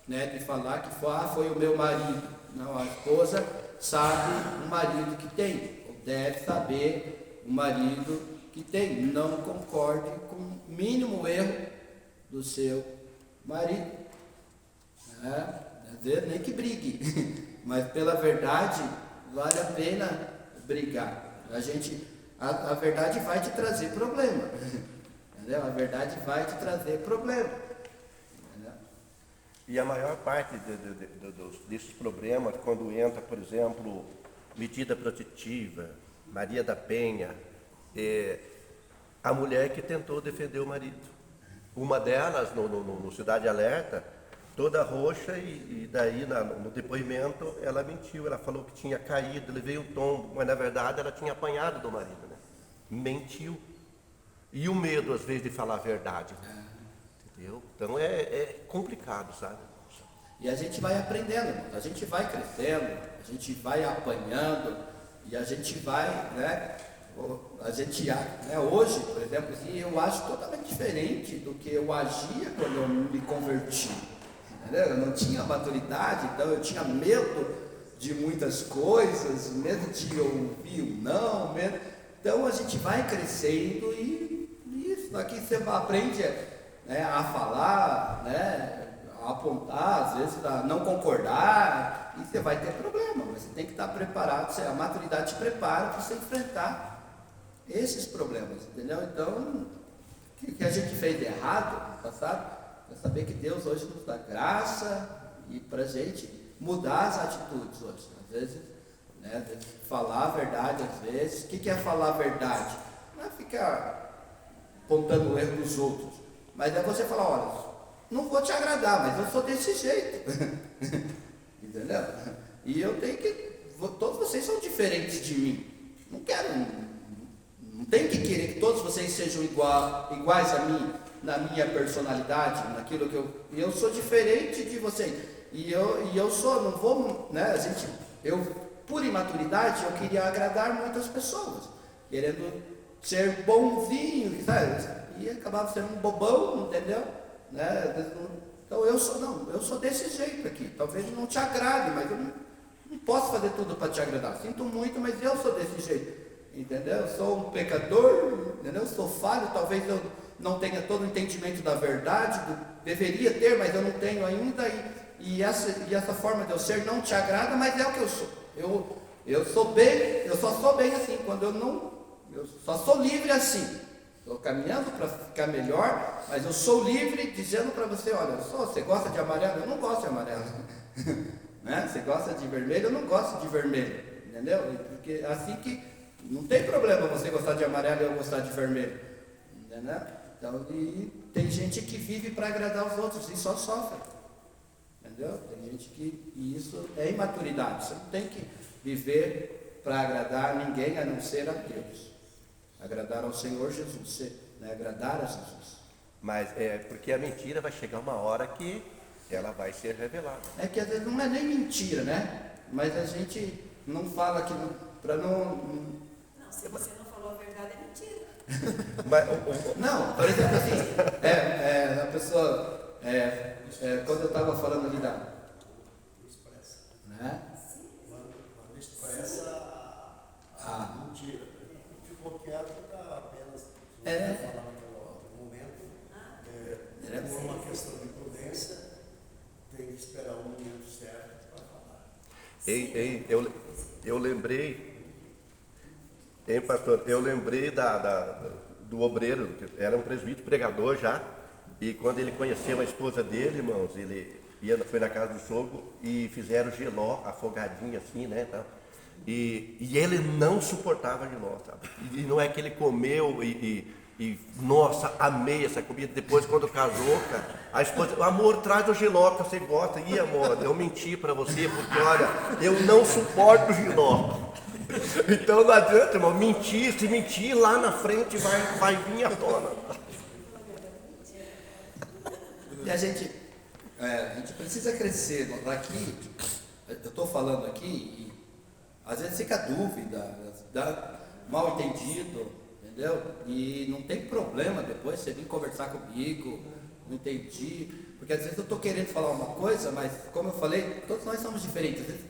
né, de falar que foi o meu marido. Não, a esposa sabe o marido que tem, ou deve saber o marido que tem. Não concorde com o mínimo erro do seu marido, né? Às vezes nem que brigue, mas pela verdade vale a pena brigar. A verdade vai te trazer problema, entendeu? A verdade vai te trazer problema, entendeu? E a maior parte desses problemas, quando entra, por exemplo, medida protetiva, Maria da Penha, a mulher que tentou defender o marido. Uma delas, no Cidade Alerta, toda roxa, e daí no depoimento ela mentiu, ela falou que tinha caído, levei um tombo, mas na verdade ela tinha apanhado do marido, né? mentiu. E o medo, às vezes, de falar a verdade. Entendeu? Então é complicado, sabe? E a gente vai aprendendo, irmãos. A gente vai crescendo, a gente vai apanhando, e a gente vai, né? A gente, né, hoje, por exemplo, assim, eu acho totalmente diferente do que eu agia quando eu me converti. Entendeu? Eu não tinha maturidade, então eu tinha medo de muitas coisas, medo de ouvir o não, medo. Então a gente vai crescendo e isso aqui você aprende, né, a falar, né? Apontar, às vezes a não concordar, e você vai ter problema, mas você tem que estar preparado, a maturidade te prepara para você enfrentar esses problemas, entendeu? Então, o que a gente fez de errado no passado, é saber que Deus hoje nos dá graça e para a gente mudar as atitudes hoje, às vezes, né, falar a verdade às vezes. O que é falar a verdade? Não é ficar apontando o erro dos outros, mas é você falar, olha, não vou te agradar, mas eu sou desse jeito. Entendeu? E eu tenho que... Todos vocês são diferentes de mim. Não tenho que querer que todos vocês sejam iguais a mim, na minha personalidade, naquilo que eu sou diferente de vocês. E eu sou, não vou, né, por imaturidade, eu queria agradar muitas pessoas, querendo ser bonzinho, sabe? E acabava sendo um bobão, entendeu? Né? Então eu sou desse jeito aqui. Talvez não te agrade, mas eu não posso fazer tudo para te agradar. Sinto muito, mas eu sou desse jeito, entendeu? Eu sou um pecador, entendeu? Eu sou falho, talvez eu não tenha todo o entendimento da verdade, deveria ter, mas eu não tenho ainda, e essa forma de eu ser não te agrada, mas é o que eu sou. Eu só sou bem assim, quando eu só sou livre assim. Estou caminhando para ficar melhor, mas eu sou livre dizendo para você, olha, você gosta de amarelo? Eu não gosto de amarelo. Né? Você gosta de vermelho? Eu não gosto de vermelho. Entendeu? Porque assim que não tem problema você gostar de amarelo e eu gostar de vermelho. Entendeu? Então, e tem gente que vive para agradar os outros e só sofre. Entendeu? Tem gente que... E isso é imaturidade. Você não tem que viver para agradar ninguém a não ser a Deus. Agradar ao Senhor Jesus, né? Agradar a Jesus. Mas é porque a mentira vai chegar uma hora que ela vai ser revelada. É que às vezes não é nem mentira, né? Mas a gente não fala que para não... Não, se você não falou a verdade é mentira. Não, por exemplo assim, a pessoa, quando eu estava falando ali da... Né? Quando expressa a mentira. Ficou quieto apenas falar naquele outro momento. Por uma questão de prudência, tem que esperar o momento certo para falar. Eu lembrei, pastor, eu lembrei do obreiro, que era um presbítero pregador já, e quando ele conheceu a esposa dele, irmãos, ele foi na casa do sogro e fizeram geló, afogadinho assim, né, tal. E ele não suportava giló, sabe? E não é que ele comeu nossa, amei essa comida. Depois, quando casou, cara, a esposa, amor, traz o giló que você gosta. Ih, amor, eu menti para você, porque olha, eu não suporto giló. Então não adianta, irmão, se mentir lá na frente vai vir à tona. E a gente precisa crescer. Aqui, eu estou falando aqui, às vezes fica dúvida, dá mal entendido, entendeu? E não tem problema depois você vir conversar comigo, não entendi, porque às vezes eu estou querendo falar uma coisa, mas como eu falei, todos nós somos diferentes. Às vezes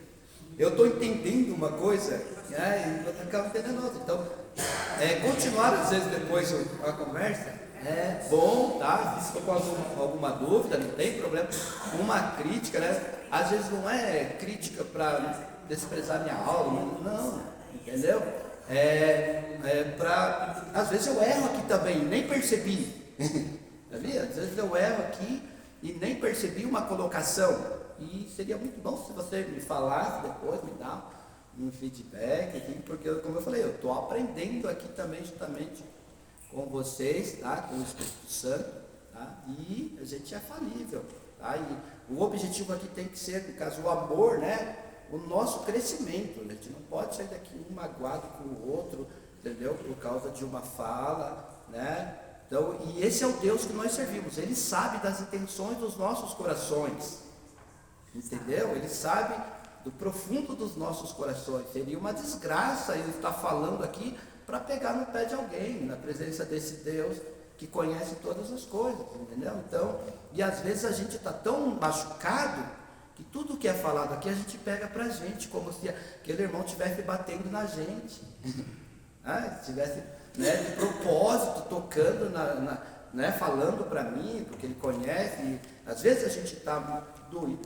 eu estou entendendo uma coisa, né, e eu acabo entendendo outra. Então, continuar às vezes depois a conversa é bom, tá? Se estou com alguma dúvida, não tem problema. Uma crítica, né? Às vezes não é crítica para desprezar minha aula, não, entendeu? Às vezes eu erro aqui também, nem percebi. Sabia? Às vezes eu erro aqui e nem percebi uma colocação. E seria muito bom se você me falasse depois, me dar um feedback, porque, como eu falei, eu estou aprendendo aqui também, justamente com vocês, tá? Com o Espírito Santo, tá? E a gente é falível, tá? E o objetivo aqui tem que ser, no caso, o amor, né? O nosso crescimento. A gente não pode sair daqui um magoado com o outro, entendeu? Por causa de uma fala, né? Então, e esse é o Deus que nós servimos. Ele sabe das intenções dos nossos corações, entendeu? Ele sabe do profundo dos nossos corações. Seria uma desgraça ele estar falando aqui para pegar no pé de alguém, na presença desse Deus que conhece todas as coisas, entendeu? Então, e às vezes a gente está tão machucado que tudo que é falado aqui a gente pega para a gente, como se aquele irmão estivesse batendo na gente, estivesse, né, de propósito, tocando, né, falando para mim, porque ele conhece. E às vezes a gente está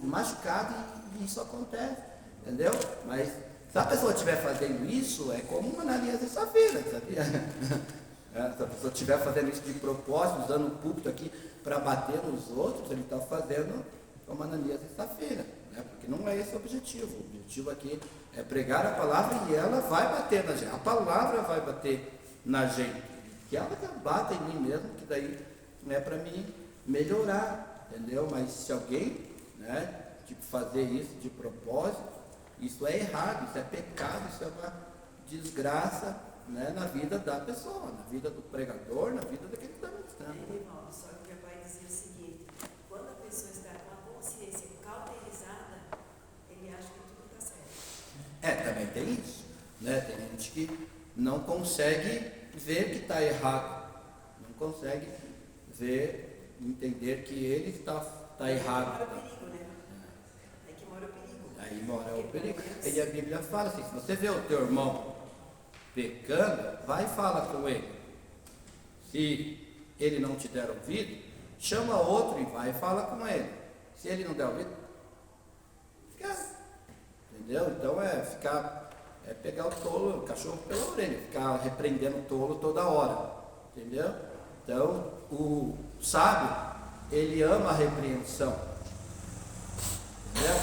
machucado e isso acontece, entendeu? Mas se a pessoa estiver fazendo isso, é como uma Ananias e Safira, sabia? Se a pessoa estiver fazendo isso de propósito, usando o púlpito aqui para bater nos outros, ele está fazendo como Ananias e Safira, né? Porque não é esse o objetivo. O objetivo aqui é pregar a palavra e ela vai bater na gente. A palavra vai bater na gente. Que ela bata em mim mesmo, que daí não é para mim melhorar, entendeu? Mas se alguém, né, tipo, fazer isso de propósito, isso é errado, isso é pecado, isso é uma desgraça, né, na vida da pessoa, na vida do pregador, na vida daquele que está ministrando. Só que meu pai dizia o seguinte: quando a pessoa está com a consciência cauterizada, ele acha que tudo está certo. Também tem isso, né? Tem gente que não consegue ver que está errado, não consegue ver, entender que ele está errado. Aí mora o perigo, né? Aí que mora o perigo. Aí mora o perigo. E a Bíblia fala assim: se você vê o teu irmão pecando, vai e fala com ele. Se ele não te der ouvido, chama outro e vai e fala com ele. Se ele não der ouvido, fica. Entendeu? Então é pegar o tolo, o cachorro pela orelha, ficar repreendendo o tolo toda hora. Entendeu? Então, o sábio, ele ama a repreensão. Entendeu?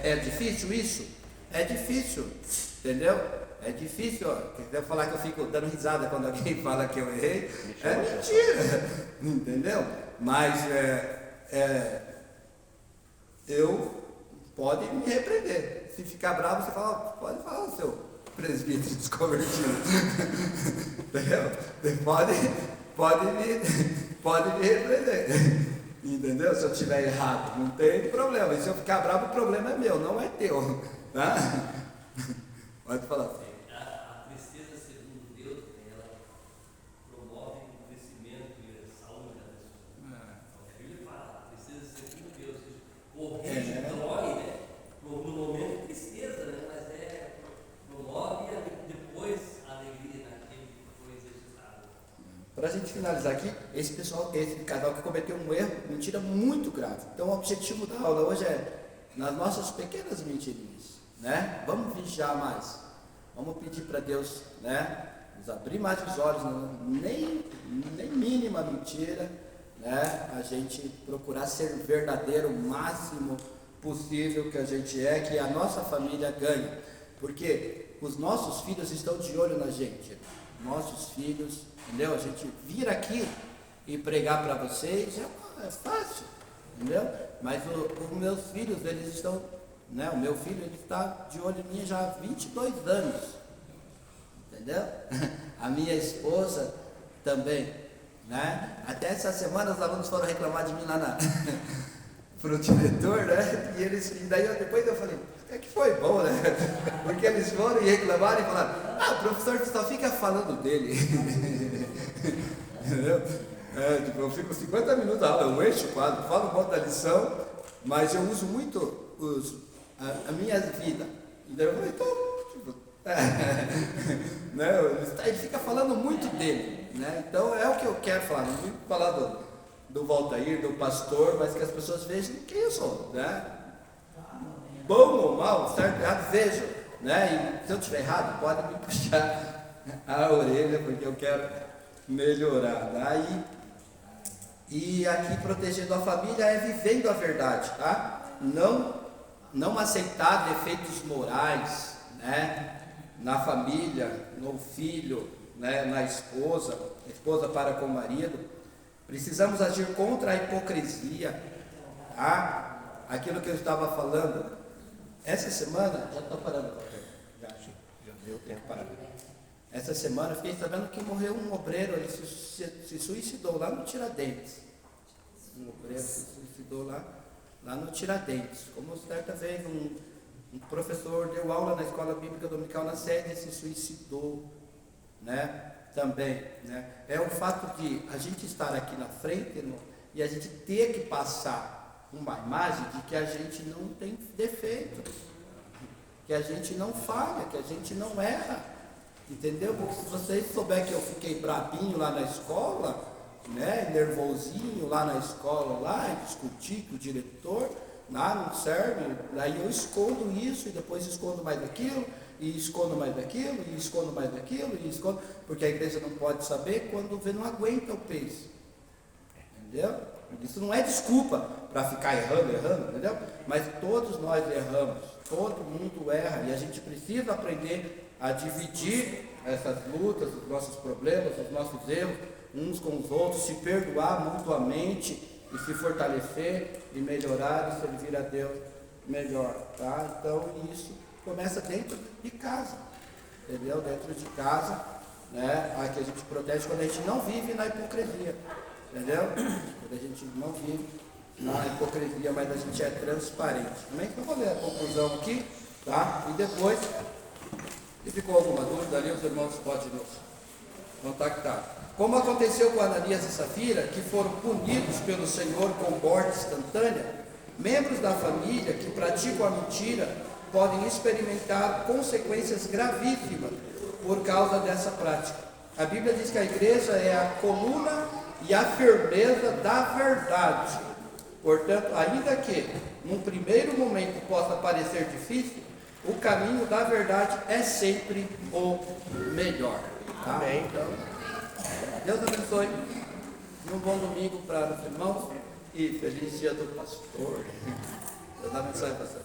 É difícil isso? É difícil. Entendeu? É difícil, ó. Quer falar que eu fico dando risada quando alguém fala que eu errei? É mentira, entendeu? Mas eu pode me repreender. Se ficar bravo, você fala, pode falar, seu presbítero desconvertido. Entendeu? Você pode me repreender. Entendeu? Se eu estiver errado, não tem problema. E se eu ficar bravo, o problema é meu, não é teu. Tá? Pode falar. A tristeza, segundo Deus, ela promove o crescimento e a saúde da pessoa. A Bíblia fala, a tristeza, segundo Deus, corrige, dói, né? No momento de tristeza, né? Mas promove depois a alegria naquele que foi exercitado. Para a gente finalizar aqui, esse casal que cometeu um erro, mentira muito grave. Então, o objetivo da aula hoje é nas nossas pequenas mentirinhas, né? Vamos vigiar mais. Vamos pedir para Deus, né, nos abrir mais os olhos, nem mínima mentira, né? A gente procurar ser verdadeiro o máximo possível que a gente é, que a nossa família ganhe. Porque os nossos filhos estão de olho na gente. Nossos filhos, entendeu? A gente vir aqui e pregar para vocês é fácil, entendeu? Mas os meus filhos, eles estão, né? O meu filho, ele está de olho em mim já há 22 anos, entendeu? A minha esposa também, né? Até essa semana os alunos foram reclamar de mim lá para o diretor, né? E daí depois eu falei, é que foi bom, né? Porque eles foram e reclamaram e falaram, o professor só fica falando dele. Entendeu? Tipo, eu fico 50 minutos na aula, eu encho o quadro, falo um monte da lição, mas eu uso muito a minha vida. Então eu falei, tipo, né? Ele fica falando muito dele, né? Então é o que eu quero falar, não vou falar do Valtair, do pastor, mas que as pessoas vejam quem eu sou, né? Bom ou mal, certo ou errado, vejam, né? E se eu estiver errado, pode me puxar a orelha, porque eu quero melhorar, né? E aqui protegendo a família é vivendo a verdade, tá? Não aceitar defeitos morais, né? Na família, no filho, né? Na esposa para com o marido. Precisamos agir contra a hipocrisia, tá? Aquilo que eu estava falando essa semana, já estou parando, já deu tempo para. Essa semana eu fiquei sabendo que morreu um obreiro, ele se suicidou lá no Tiradentes. Um obreiro se suicidou lá no Tiradentes. Como certa vez um professor deu aula na escola bíblica dominical na sede e se suicidou, né? Também, né? É o fato de a gente estar aqui na frente e a gente ter que passar uma imagem de que a gente não tem defeito, que a gente não falha, que a gente não erra, entendeu? Porque se vocês souberem que eu fiquei brabinho lá na escola, né, nervosinho lá na escola, lá, e discuti com o diretor, não serve, aí eu escondo isso e depois escondo mais daquilo, e escondo mais daquilo, e escondo mais daquilo, e escondo, porque a igreja não pode saber quando vê não aguenta o peso, entendeu? Isso não é desculpa para ficar errando, entendeu? Mas todos nós erramos, todo mundo erra, e a gente precisa aprender a dividir essas lutas, os nossos problemas, os nossos erros, uns com os outros, se perdoar mutuamente, e se fortalecer, e melhorar, e servir a Deus melhor, tá? Então, isso começa dentro de casa, entendeu? Dentro de casa, né? Aqui a gente protege quando a gente não vive na hipocrisia, entendeu? Quando a gente não vive na hipocrisia, mas a gente é transparente. Também que eu vou ler a conclusão aqui, tá? E depois, se ficou alguma dúvida ali, os irmãos podem nos contactar. Como aconteceu com Ananias e Safira, que foram punidos pelo Senhor com morte instantânea, membros da família que praticam a mentira podem experimentar consequências gravíssimas por causa dessa prática. A Bíblia diz que a igreja é a coluna e a firmeza da verdade. Portanto, ainda que num primeiro momento possa parecer difícil, o caminho da verdade é sempre o melhor. Tá? Amém. Então, Deus abençoe. Um bom domingo para os irmãos e feliz dia do pastor. Deus abençoe, pastor.